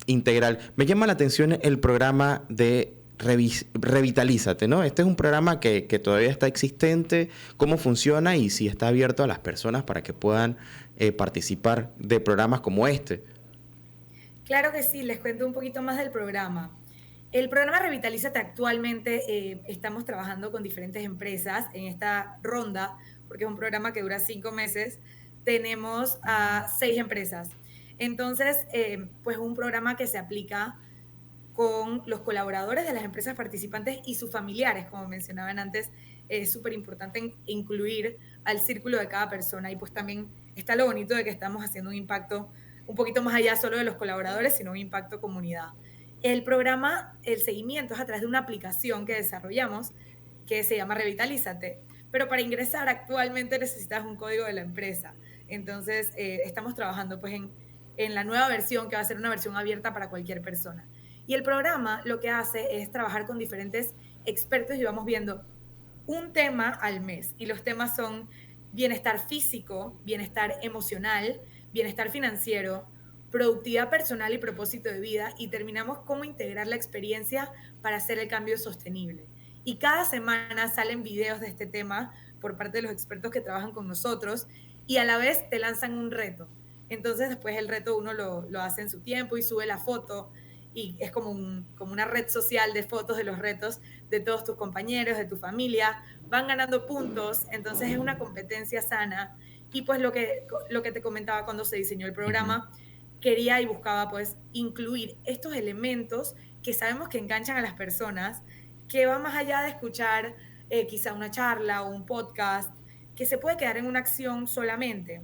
integral. Me llama la atención el programa de Revitalízate, ¿no? Este es un programa que todavía está existente, cómo funciona y si está abierto a las personas para que puedan participar de programas como este. Claro que sí, les cuento un poquito más del programa. El programa Revitalízate actualmente estamos trabajando con diferentes empresas en esta ronda, porque es un programa que dura 5 meses. Tenemos a 6 empresas. Entonces, pues un programa que se aplica con los colaboradores de las empresas participantes y sus familiares, como mencionaban antes, es súper importante incluir al círculo de cada persona y pues también está lo bonito de que estamos haciendo un impacto un poquito más allá solo de los colaboradores, sino un impacto comunidad. El programa, el seguimiento es a través de una aplicación que desarrollamos que se llama Revitalízate, pero para ingresar actualmente necesitas un código de la empresa. Entonces, estamos trabajando pues en la nueva versión, que va a ser una versión abierta para cualquier persona. Y el programa lo que hace es trabajar con diferentes expertos y vamos viendo un tema al mes. Y los temas son bienestar físico, bienestar emocional, bienestar financiero, productividad personal y propósito de vida. Y terminamos cómo integrar la experiencia para hacer el cambio sostenible. Y cada semana salen videos de este tema por parte de los expertos que trabajan con nosotros y a la vez te lanzan un reto. Entonces después el reto uno lo hace en su tiempo y sube la foto y es como una red social de fotos de los retos de todos tus compañeros, de tu familia, van ganando puntos, entonces es una competencia sana. Y pues lo que te comentaba cuando se diseñó el Ujú. programa, quería y buscaba pues incluir estos elementos que sabemos que enganchan a las personas, que va más allá de escuchar quizá una charla o un podcast, que se puede quedar en una acción solamente.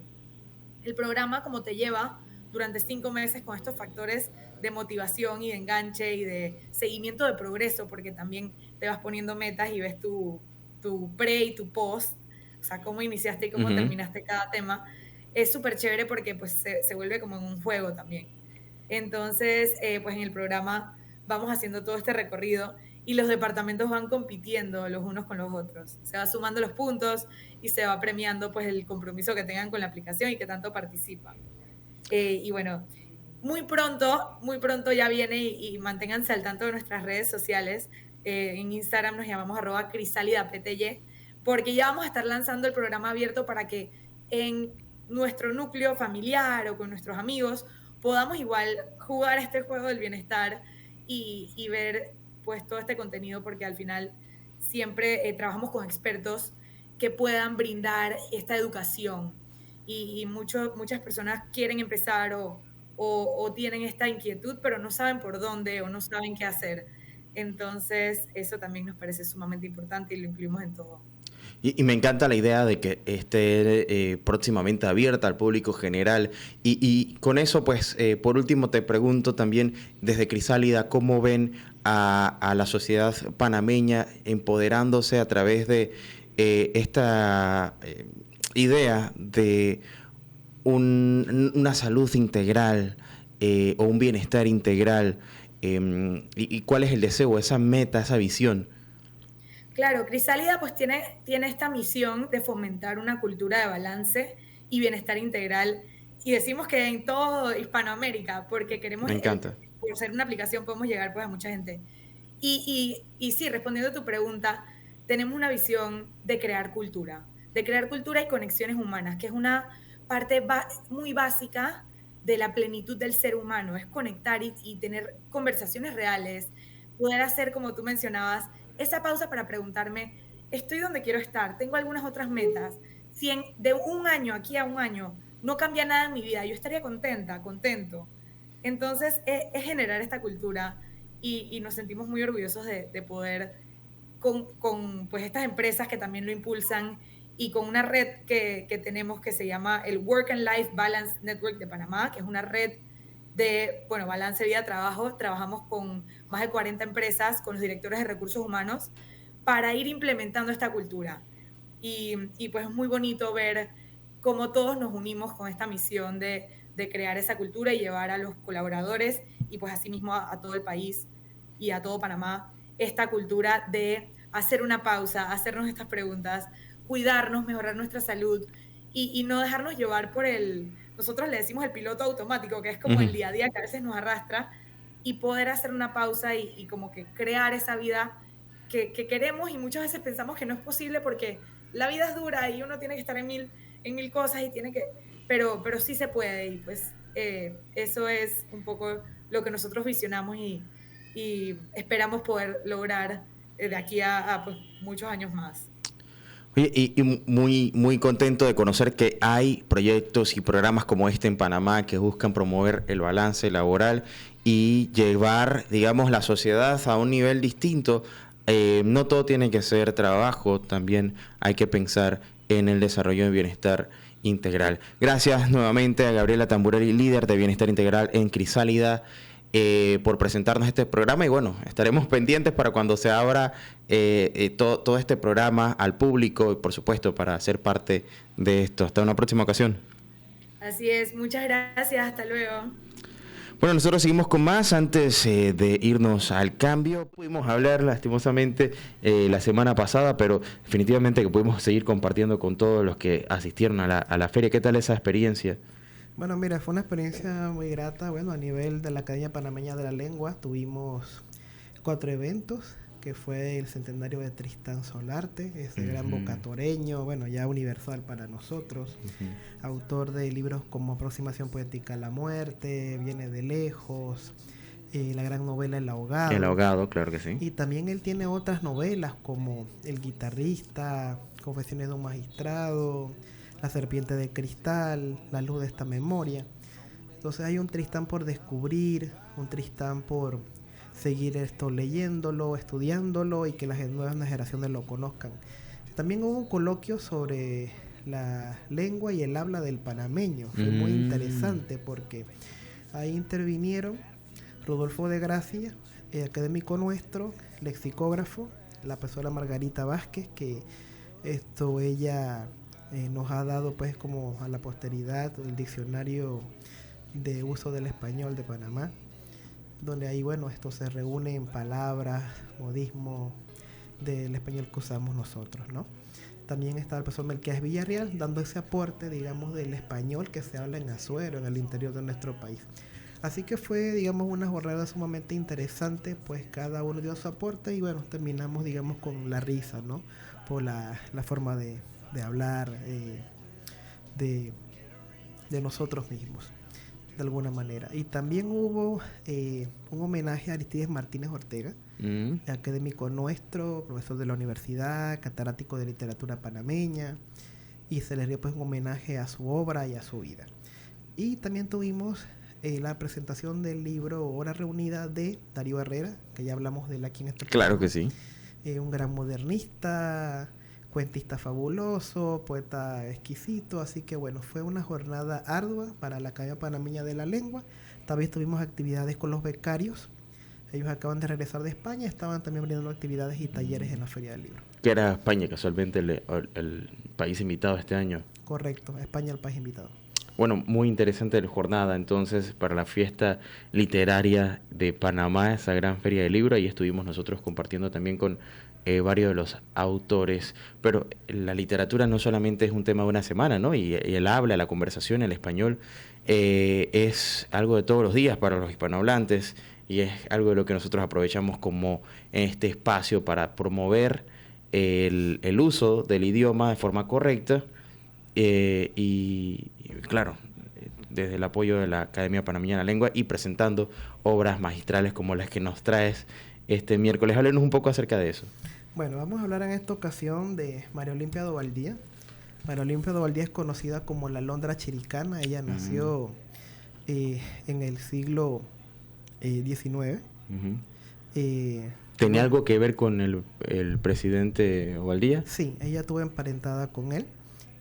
El programa como te lleva durante 5 meses con estos factores de motivación y de enganche y de seguimiento de progreso, porque también te vas poniendo metas y ves tu pre y tu post, o sea, cómo iniciaste y cómo Ujú. terminaste cada tema, es súper chévere porque pues se vuelve como en un juego también. Entonces, pues en el programa vamos haciendo todo este recorrido y los departamentos van compitiendo los unos con los otros. Se va sumando los puntos y se va premiando pues el compromiso que tengan con la aplicación y que tanto participan. Y bueno, muy pronto ya viene y manténganse al tanto de nuestras redes sociales. En Instagram nos llamamos @crisálidapty, porque ya vamos a estar lanzando el programa abierto para que en nuestro núcleo familiar o con nuestros amigos podamos igual jugar este juego del bienestar y ver pues todo este contenido, porque al final siempre trabajamos con expertos que puedan brindar esta educación y muchas personas quieren empezar o tienen esta inquietud, pero no saben por dónde o no saben qué hacer. Entonces, eso también nos parece sumamente importante y lo incluimos en todo. Y me encanta la idea de que esté próximamente abierta al público general. Y con eso, pues, por último te pregunto también, desde Crisálida, ¿cómo ven a la sociedad panameña empoderándose a través de esta idea de una salud integral o un bienestar integral? ¿Y cuál es el deseo, esa meta, esa visión? Claro, Crisálida pues tiene esta misión de fomentar una cultura de balance y bienestar integral. Y decimos que en todo Hispanoamérica, porque queremos, Me encanta. por ser una aplicación, podemos llegar pues a mucha gente. Y sí, respondiendo a tu pregunta, tenemos una visión de crear cultura y conexiones humanas, que es una parte muy básica de la plenitud del ser humano, es conectar y tener conversaciones reales, poder hacer, como tú mencionabas, esa pausa para preguntarme, estoy donde quiero estar, tengo algunas otras metas, si de un año aquí a un año no cambia nada en mi vida, yo estaría contento. Entonces, es generar esta cultura y nos sentimos muy orgullosos de poder con pues estas empresas que también lo impulsan y con una red que tenemos que se llama el Work and Life Balance Network de Panamá, que es una red de, bueno, balance vida-trabajo. Trabajamos con más de 40 empresas, con los directores de recursos humanos, para ir implementando esta cultura. Y pues es muy bonito ver cómo todos nos unimos con esta misión de crear esa cultura y llevar a los colaboradores y pues asimismo a todo el país y a todo Panamá esta cultura de hacer una pausa, hacernos estas preguntas, cuidarnos, mejorar nuestra salud y no dejarnos llevar por nosotros le decimos el piloto automático, que es como el día a día que a veces nos arrastra, y poder hacer una pausa y como que crear esa vida que queremos y muchas veces pensamos que no es posible porque la vida es dura y uno tiene que estar en mil cosas y tiene que, pero sí se puede y pues eso es un poco lo que nosotros visionamos y esperamos poder lograr de aquí a pues, muchos años más. Oye, y muy, muy contento de conocer que hay proyectos y programas como este en Panamá que buscan promover el balance laboral y llevar, digamos, la sociedad a un nivel distinto. No todo tiene que ser trabajo, también hay que pensar en el desarrollo de bienestar integral. Gracias nuevamente a Gabriela Tamburelli, líder de Bienestar Integral en Crisálida, por presentarnos este programa y bueno, estaremos pendientes para cuando se abra todo este programa al público y por supuesto para ser parte de esto. Hasta una próxima ocasión. Así es, muchas gracias, hasta luego. Bueno, nosotros seguimos con más. Antes de irnos al cambio, pudimos hablar lastimosamente la semana pasada, pero definitivamente que pudimos seguir compartiendo con todos los que asistieron a la feria. ¿Qué tal esa experiencia? Bueno, mira, fue una experiencia muy grata. Bueno, a nivel de la Academia Panameña de la Lengua tuvimos 4 eventos, que fue el centenario de Tristán Solarte, ese gran vocatoreño, bueno, ya universal para nosotros, autor de libros como Aproximación Poética a la Muerte, Viene de Lejos, la gran novela El Ahogado. El Ahogado, claro que sí. Y también él tiene otras novelas como El Guitarrista, Confesiones de un Magistrado, La Serpiente de Cristal, La Luz de esta Memoria. Entonces hay un Tristán por descubrir, un Tristán por seguir esto leyéndolo, estudiándolo y que las nuevas generaciones lo conozcan. También hubo un coloquio sobre la lengua y el habla del panameño. Fue muy interesante porque ahí intervinieron Rodolfo de Gracia, académico nuestro, lexicógrafo, la profesora Margarita Vázquez, que ella nos ha dado pues como a la posteridad el diccionario de uso del español de Panamá, donde ahí bueno esto se reúne en palabras, modismo del español que usamos nosotros, ¿no? También está el profesor Melquiades Villarreal dando ese aporte, digamos, del español que se habla en Azuero, en el interior de nuestro país. Así que fue, digamos, una jornada sumamente interesante, pues cada uno dio su aporte y bueno, terminamos, digamos, con la risa, ¿no? Por la forma de hablar de nosotros mismos, de alguna manera. Y también hubo un homenaje a Aristides Martínez Ortega, académico nuestro, profesor de la universidad, catedrático de literatura panameña, y se le dio pues un homenaje a su obra y a su vida. Y también tuvimos la presentación del libro Hora Reunida de Darío Herrera, que ya hablamos de él aquí en este programa. Claro que sí. Un gran modernista, cuentista fabuloso, poeta exquisito, así que bueno, fue una jornada ardua para la Academia Panameña de la Lengua. También tuvimos actividades con los becarios. Ellos acaban de regresar de España, estaban también brindando actividades y talleres en la Feria del Libro. Que era España, casualmente, el país invitado este año. Correcto, España el país invitado. Bueno, muy interesante la jornada entonces para la fiesta literaria de Panamá, esa gran feria del libro. Ahí estuvimos nosotros compartiendo también con varios de los autores. Pero la literatura no solamente es un tema de una semana, ¿no? Y el habla, la conversación, el español es algo de todos los días para los hispanohablantes y es algo de lo que nosotros aprovechamos como en este espacio para promover el uso del idioma de forma correcta. Y claro, desde el apoyo de la Academia Panameña de la Lengua y presentando obras magistrales como las que nos traes este miércoles. Háblenos un poco acerca de eso. Bueno, vamos a hablar en esta ocasión de María Olimpia Dovaldía. María Olimpia Dovaldía es conocida como la Alondra Chiricana. Ella nació en el siglo XIX. ¿Tenía algo que ver con el presidente Ovaldía? Sí, ella estuvo emparentada con él.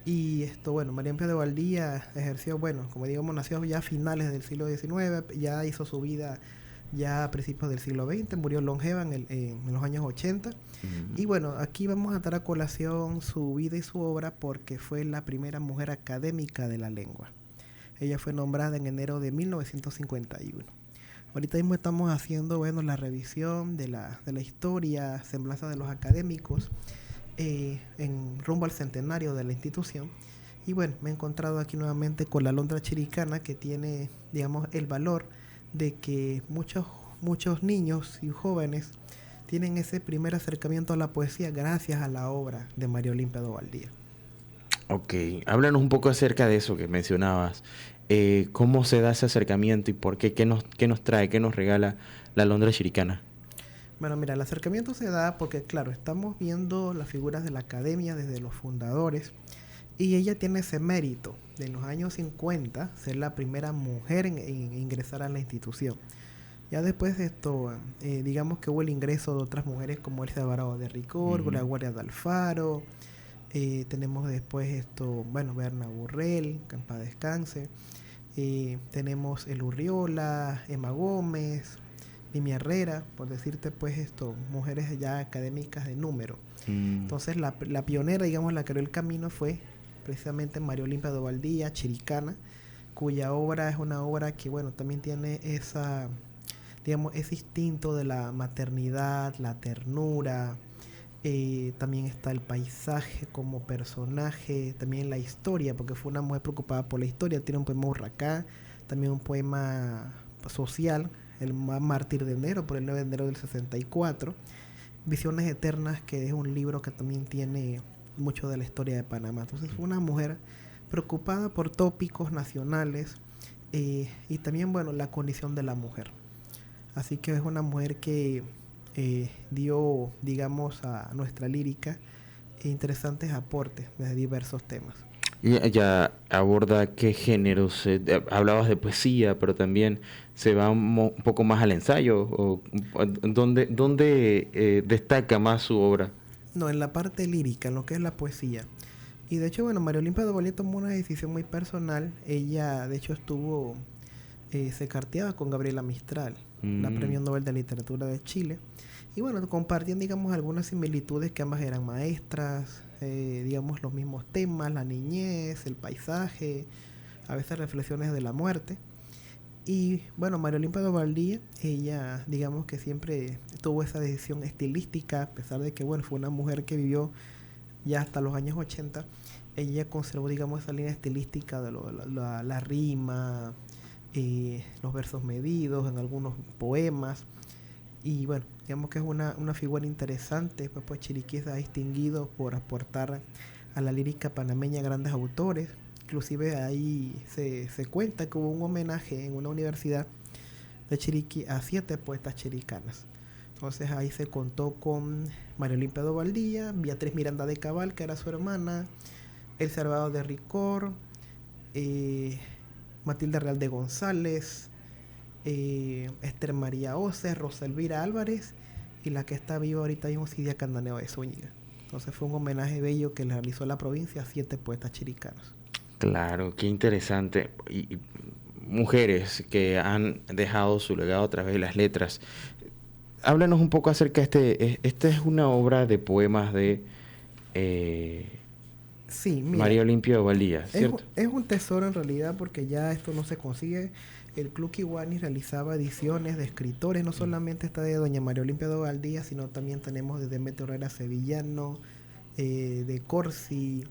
Y bueno, María Olimpia Dovaldía ejerció, como digamos, nació ya a finales del siglo XIX, ya hizo su vida ya a principios del siglo XX, murió longeva en los años 80. Y bueno, aquí vamos a dar a colación su vida y su obra porque fue la primera mujer académica de la lengua. Ella fue nombrada en enero de 1951. Ahorita mismo estamos haciendo, la revisión de la historia, semblanza de los académicos, en rumbo al centenario de la institución. Y me he encontrado aquí nuevamente con la Alondra Chiricana, que tiene, digamos, el valor de que muchos niños y jóvenes tienen ese primer acercamiento a la poesía gracias a la obra de María Olimpia Dovaldía. Ok, háblanos un poco acerca de eso que mencionabas. ¿Cómo se da ese acercamiento y por qué? ¿Qué nos trae, qué nos regala la Alondra Chiricana? Bueno, mira, el acercamiento se da porque, claro, estamos viendo las figuras de la academia desde los fundadores y ella tiene ese mérito de en los años 50 ser la primera mujer en ingresar a la institución. Ya después de esto, digamos que hubo el ingreso de otras mujeres como Elsa Alvarado de Ricord, la Guardia de Alfaro, tenemos después Berna Burrell, que en paz descanse, tenemos El Urriola, Emma Gómez, Mimi Herrera, por decirte mujeres ya académicas de número. Entonces la pionera, digamos, la que abrió el camino fue precisamente María Olimpia Dovaldía, Chiricana, cuya obra es una obra que también tiene ese instinto de la maternidad, la ternura, también está el paisaje como personaje, también la historia, porque fue una mujer preocupada por la historia. Tiene un poema Urracá, también un poema social, El Mártir de Enero, por el 9 de enero del 64. Visiones Eternas, que es un libro que también tiene mucho de la historia de Panamá. Entonces fue una mujer preocupada por tópicos nacionales y también, la condición de la mujer. Así que es una mujer que dio, digamos, a nuestra lírica interesantes aportes de diversos temas. Y ella aborda qué géneros, hablabas de poesía, pero también se va un poco más al ensayo, ¿dónde destaca más su obra? No, en la parte lírica, en lo que es la poesía. Y de hecho, María Olimpia Dovaldía tomó una decisión muy personal. Ella, de hecho, se carteaba con Gabriela Mistral, la Premio Nobel de Literatura de Chile. Y compartían, digamos, algunas similitudes, que ambas eran maestras, digamos, los mismos temas, la niñez, el paisaje, a veces reflexiones de la muerte. Y María Olimpia Dovaldía, ella, digamos, que siempre tuvo esa decisión estilística, a pesar de que, fue una mujer que vivió ya hasta los años 80, ella conservó, digamos, esa línea estilística de la rima, los versos medidos en algunos poemas. Y digamos que es una figura interesante. Pues Chiriquí se ha distinguido por aportar a la lírica panameña grandes autores. Inclusive ahí se cuenta que hubo un homenaje en una universidad de Chiriquí a 7 poetas chiricanas. Entonces ahí se contó con María Olimpia Dovaldía, Beatriz Miranda de Cabal, que era su hermana, Elsa Alvarado de Ricord, Matilde Real de González, Esther María Oces, Rosa Elvira Álvarez y la que está viva ahorita es Osidia Candaneo de Zúñiga. Entonces fue un homenaje bello que le realizó la provincia a 7 poetas chiricanos. Claro, qué interesante. Y mujeres que han dejado su legado a través de las letras. Háblanos un poco acerca de esta es una obra de poemas de Sí, mira, María Olimpia Ovaldía, ¿cierto? es un tesoro en realidad porque ya esto no se consigue. El Club Kiwanis realizaba ediciones de escritores, no solamente está de doña María Olimpia de Ovaldía, sino también tenemos de Demetrio Herrera Sevillano, de Corsi,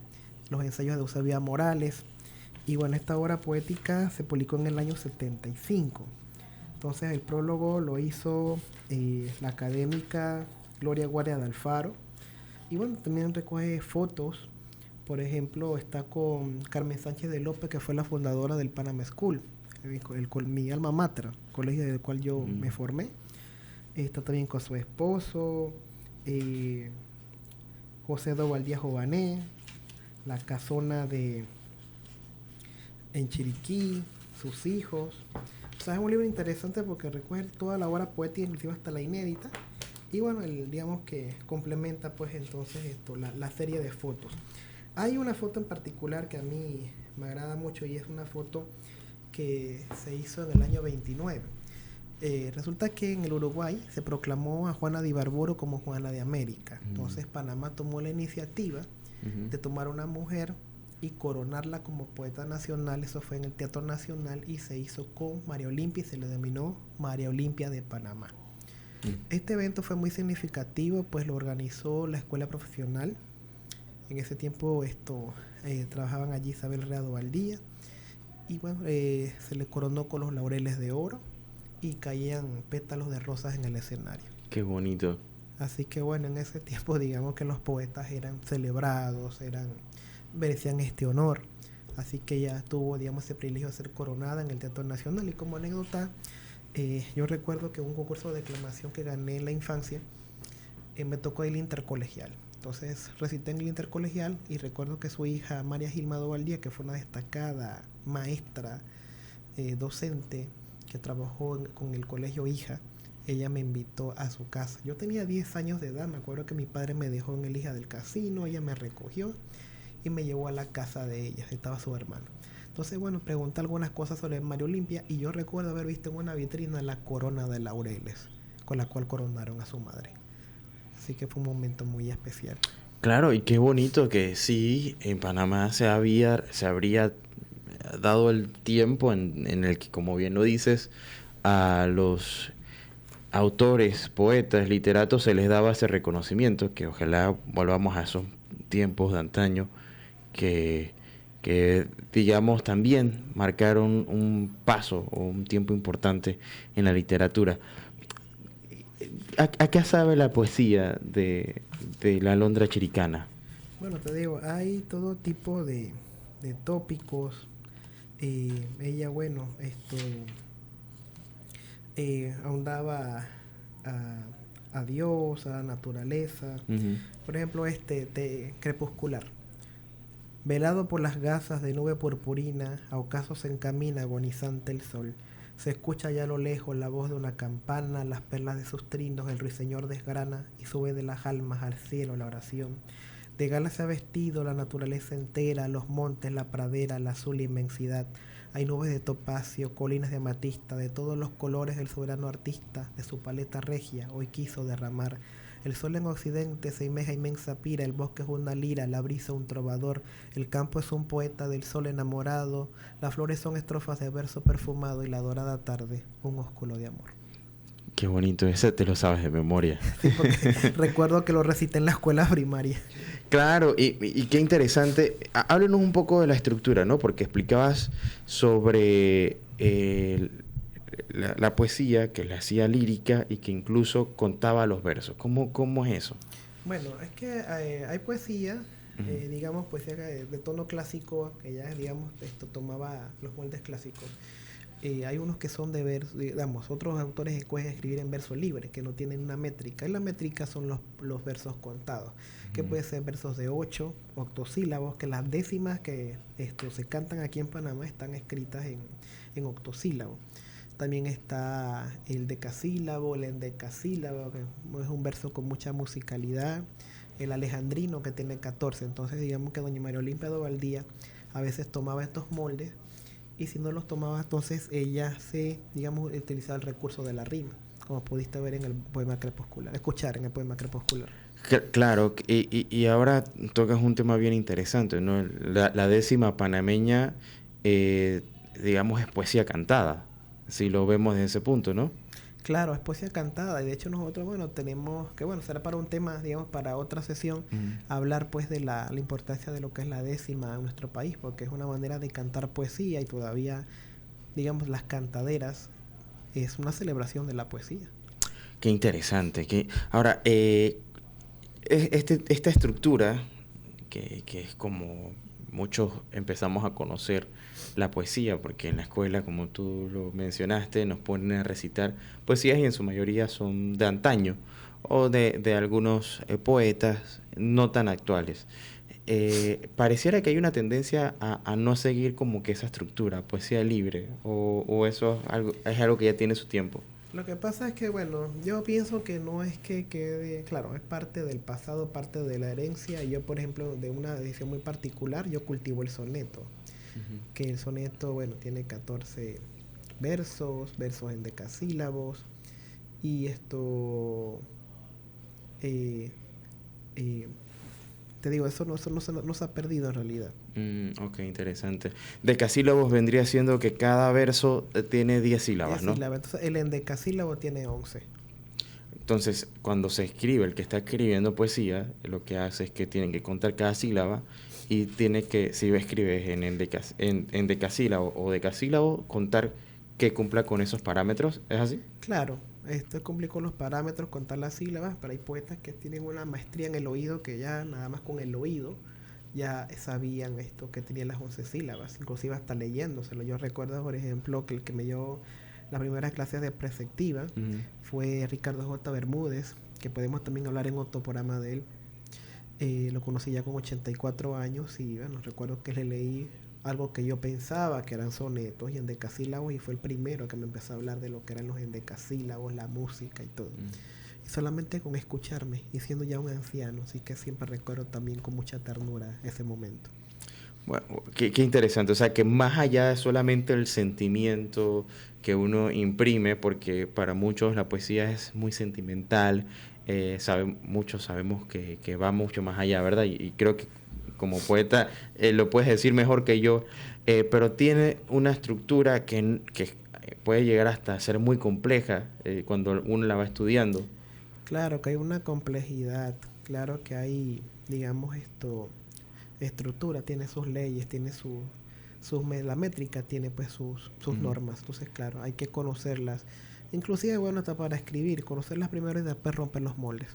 los ensayos de Eusebia Morales. Y bueno, esta obra poética se publicó en el año 75. Entonces el prólogo lo hizo la académica Gloria Guardia de Alfaro. Y bueno, también recoge fotos. Por ejemplo, está con Carmen Sánchez de López, que fue la fundadora del Panama School, mi alma mater, colegio del cual yo me formé. Está también con su esposo, José de Ovaldía Jované, la casona en Chiriquí, sus hijos. O sea, es un libro interesante porque recoge toda la obra poética, inclusive hasta la inédita. Y bueno, digamos que complementa pues entonces la serie de fotos. Hay una foto en particular que a mí me agrada mucho y es una foto que se hizo en el año 29. Resulta que en el Uruguay se proclamó a Juana de Ibarburu como Juana de América. Entonces Panamá tomó la iniciativa de tomar una mujer y coronarla como poeta nacional. Eso fue en el Teatro Nacional y se hizo con María Olimpia y se le denominó María Olimpia de Panamá. Este evento fue muy significativo, pues lo organizó la Escuela Profesional. En ese tiempo trabajaban allí Isabel Reado Valdía y bueno, se le coronó con los laureles de oro y caían pétalos de rosas en el escenario. Qué bonito. Así que bueno, en ese tiempo digamos que los poetas eran celebrados, merecían este honor. Así que ella tuvo, digamos, ese privilegio de ser coronada en el Teatro Nacional. Y como anécdota, yo recuerdo que un concurso de declamación que gané en la infancia, me tocó el intercolegial. Entonces recité en el intercolegial y recuerdo que su hija María Gilma Valdía, que fue una destacada maestra, docente, que trabajó con el colegio Hija, ella me invitó a su casa. Yo tenía 10 años de edad, me acuerdo que mi padre me dejó en el Hija del Casino, ella me recogió y me llevó a la casa de ella, estaba su hermano. Entonces, bueno, pregunté algunas cosas sobre María Olimpia y yo recuerdo haber visto en una vitrina la corona de laureles con la cual coronaron a su madre. Así que fue un momento muy especial. Claro, y qué bonito que sí, en Panamá se habría dado el tiempo en el que, como bien lo dices, a los autores, poetas, literatos se les daba ese reconocimiento, que ojalá volvamos a esos tiempos de antaño que digamos también marcaron un paso o un tiempo importante en la literatura. ¿A qué sabe la poesía de la alondra chiricana? Bueno, te digo, hay todo tipo de tópicos. Ella, bueno, ahondaba a Dios, a la naturaleza. Por ejemplo, crepuscular. Velado por las gasas de nube purpurina, a ocaso se encamina agonizante el sol. Se escucha ya a lo lejos la voz de una campana, las perlas de sus trinos el ruiseñor desgrana y sube de las almas al cielo la oración. De gala se ha vestido la naturaleza entera, los montes, la pradera, la azul inmensidad. Hay nubes de topacio, colinas de amatista, de todos los colores el soberano artista, de su paleta regia, hoy quiso derramar. El sol en occidente se imeja inmensa pira, el bosque es una lira, la brisa un trovador, el campo es un poeta del sol enamorado, las flores son estrofas de verso perfumado y la dorada tarde un ósculo de amor. Qué bonito, ese te lo sabes de memoria. Sí, porque recuerdo que lo recité en la escuela primaria. Claro, y qué interesante. Háblanos un poco de la estructura, ¿no? Porque explicabas sobre la poesía que le hacía lírica y que incluso contaba los versos. ¿Cómo es eso? Bueno, es que hay poesía, digamos, poesía de tono clásico, que ya, digamos, tomaba los moldes clásicos. Hay unos que son de verso, digamos, otros autores escogen escribir en verso libre, que no tienen una métrica. Y la métrica son los versos contados, que puede ser versos de 8 octosílabos, que las décimas que se cantan aquí en Panamá están escritas en octosílabos. También está el decasílabo, el endecasílabo, que es un verso con mucha musicalidad. el alejandrino, que tiene 14. Entonces digamos que doña María Olimpia de Valdía a veces tomaba estos moldes, y si no los tomaba, entonces ella digamos, utilizaba el recurso de la rima, como pudiste ver en el poema crepuscular, escuchar en el poema crepuscular. Claro, y ahora tocas un tema bien interesante, ¿no? La décima panameña, digamos, es poesía cantada, si lo vemos desde ese punto, ¿no? Claro, es poesía cantada, y de hecho nosotros, bueno, tenemos que, bueno, será para un tema, digamos, para otra sesión, hablar pues de la importancia de lo que es la décima en nuestro país, porque es una manera de cantar poesía, y todavía, digamos, las cantaderas es una celebración de la poesía. Qué interesante. Ahora, esta estructura, que es como muchos empezamos a conocer la poesía, porque en la escuela, como tú lo mencionaste, nos ponen a recitar poesías y en su mayoría son de antaño o de algunos poetas no tan actuales. Pareciera que hay una tendencia a no seguir como que esa estructura, poesía libre, o eso es algo que ya tiene su tiempo. Lo que pasa es que, bueno, yo pienso que no es que quede, claro, es parte del pasado, parte de la herencia. Y yo, por ejemplo, de una edición muy particular, yo cultivo el soneto. Que el soneto, bueno, tiene 14 versos en decasílabos, y esto, te digo, eso no se ha perdido en realidad. Ok, interesante. Decasílabos vendría siendo que cada verso tiene 10 sílabas, 10 ¿no? sílabas. Entonces, el endecasílabo tiene 11. Entonces, cuando se escribe, el que está escribiendo poesía, lo que hace es que tienen que contar cada sílaba y tiene que, si escribes en decasílabo o decasílabo, contar que cumpla con esos parámetros. ¿Es así? Claro, esto cumple con los parámetros, contar las sílabas, pero hay poetas que tienen una maestría en el oído, que ya nada más con el oído ya sabían esto, que tenía las 11 sílabas, inclusive hasta leyéndoselo. Yo recuerdo, por ejemplo, que el que me dio las primeras clases de perspectiva fue Ricardo J. Bermúdez, que podemos también hablar en otro programa de él. Lo conocí ya con 84 años, y bueno, recuerdo que le leí algo que yo pensaba que eran sonetos y endecasílabos, y fue el primero que me empezó a hablar de lo que eran los endecasílabos, la música y todo. Y solamente con escucharme, y siendo ya un anciano, así que siempre recuerdo también con mucha ternura ese momento. Bueno, qué interesante. O sea, que más allá de solamente el sentimiento que uno imprime, porque para muchos la poesía es muy sentimental, muchos sabemos que va mucho más allá, ¿verdad? Y creo que como poeta lo puedes decir mejor que yo, pero tiene una estructura que puede llegar hasta ser muy compleja cuando uno la va estudiando. Claro que hay una complejidad, claro que hay, digamos, estructura, tiene sus leyes, tiene la métrica tiene pues sus normas. Entonces, claro, hay que conocerlas. Inclusive, bueno, hasta para escribir, conocerlas primero y después romper los moldes.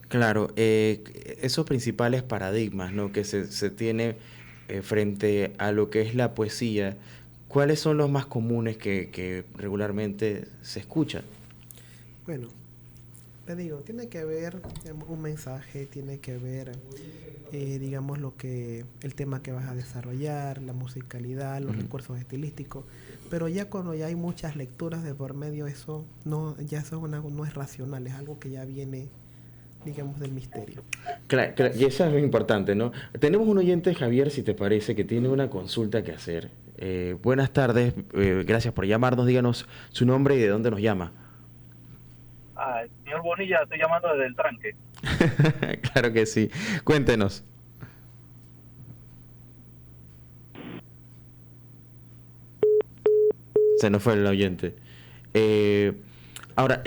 Claro, esos principales paradigmas, ¿no?, que se tiene frente a lo que es la poesía, ¿cuáles son los más comunes que regularmente se escuchan? Bueno, te digo, tiene que ver, digamos, un mensaje, tiene que ver, digamos, el tema que vas a desarrollar, la musicalidad, los recursos estilísticos. Pero ya cuando ya hay muchas lecturas de por medio, eso no es racional, es algo que ya viene, digamos, del misterio. Claro, y eso es lo importante, ¿no? Tenemos un oyente, Javier, si te parece, que tiene una consulta que hacer. Buenas tardes, gracias por llamarnos, díganos su nombre y de dónde nos llama. Señor Bonilla, estoy llamando desde el tranque. Claro que sí, cuéntenos. Se nos fue el oyente. Ahora,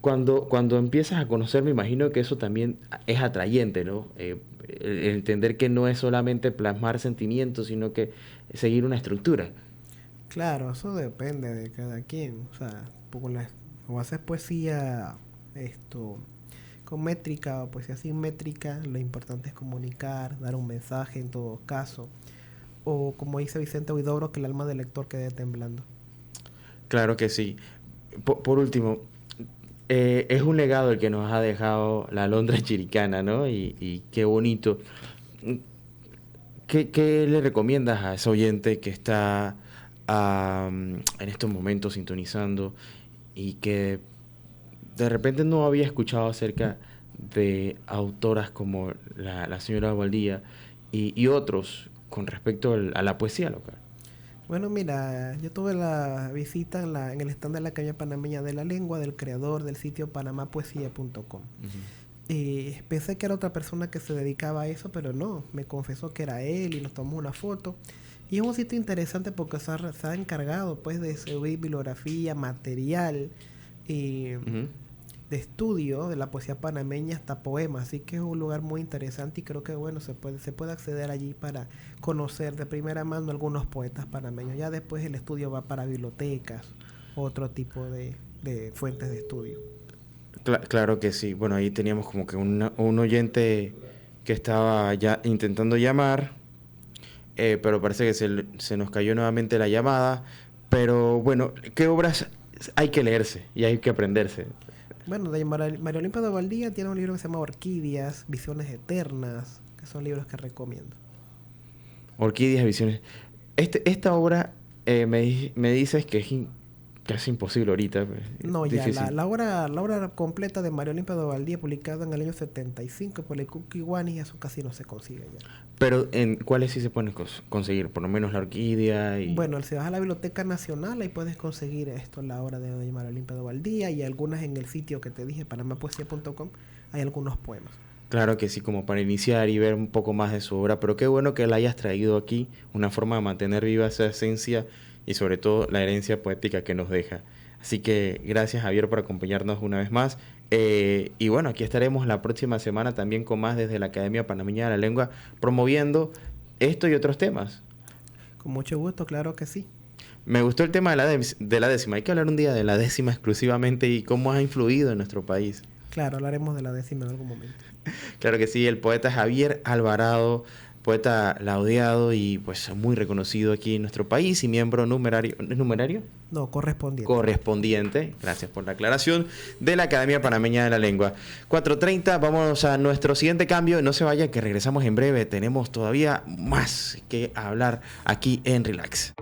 cuando empiezas a conocer, me imagino que eso también es atrayente, ¿no? El entender que no es solamente plasmar sentimientos, sino que seguir una estructura. Claro, eso depende de cada quien. O sea, o haces poesía con métrica o poesía sin métrica, lo importante es comunicar, dar un mensaje en todo caso. O como dice Vicente Huidobro, que el alma del lector quede temblando. Claro que sí. Por último, es un legado el que nos ha dejado la Alondra Chiricana, ¿no? Y qué bonito. ¿Qué le recomiendas a ese oyente que está en estos momentos sintonizando y que de repente no había escuchado acerca de autoras como la señora Valdía y otros con respecto a la poesía local? Bueno, mira, yo tuve la visita en el stand de la Academia Panameña de la Lengua del creador del sitio panamapoesia.com. Pensé que era otra persona que se dedicaba a eso, pero no, me confesó que era él y nos tomó una foto. Y es un sitio interesante porque se ha encargado pues de subir bibliografía, material de estudio de la poesía panameña hasta poemas, así que es un lugar muy interesante y creo que bueno, se puede acceder allí para conocer de primera mano algunos poetas panameños. Ya después el estudio va para bibliotecas, otro tipo de fuentes de estudio. Claro que sí. Bueno, ahí teníamos como que un oyente que estaba ya intentando llamar, pero parece que se nos cayó nuevamente la llamada. Pero bueno, ¿qué obras hay que leerse y hay que aprenderse? Bueno, de María Olimpia de Valdía tiene un libro que se llama Orquídeas, Visiones Eternas, que son libros que recomiendo. Orquídeas, Visiones. Esta obra me dices que es casi imposible ahorita. No, ya, la obra completa de María Olimpia de Valdía, publicada en el año 75 por el Cuquihuani, eso casi no se consigue ya. Pero ¿en cuáles sí se pueden conseguir? Por lo menos la Orquídea y... Bueno, si vas a la Biblioteca Nacional, ahí puedes conseguir la obra de María Olimpia de Valdía y algunas en el sitio que te dije, panamapoesia.com, hay algunos poemas. Claro que sí, como para iniciar y ver un poco más de su obra, pero qué bueno que la hayas traído aquí, una forma de mantener viva esa esencia y sobre todo la herencia poética que nos deja. Así que gracias, Javier, por acompañarnos una vez más. Y bueno, aquí estaremos la próxima semana también con más desde la Academia Panameña de la Lengua, promoviendo esto y otros temas. Con mucho gusto, claro que sí. Me gustó el tema de la décima. Hay que hablar un día de la décima exclusivamente y cómo ha influido en nuestro país. Claro, hablaremos de la décima en algún momento. Claro que sí, el poeta Javier Alvarado, poeta laudeado y pues muy reconocido aquí en nuestro país y miembro numerario. ¿Es numerario? No, correspondiente. Correspondiente, gracias por la aclaración, de la Academia Panameña de la Lengua. 4:30, vamos a nuestro siguiente cambio. No se vayan, que regresamos en breve. Tenemos todavía más que hablar aquí en Relax.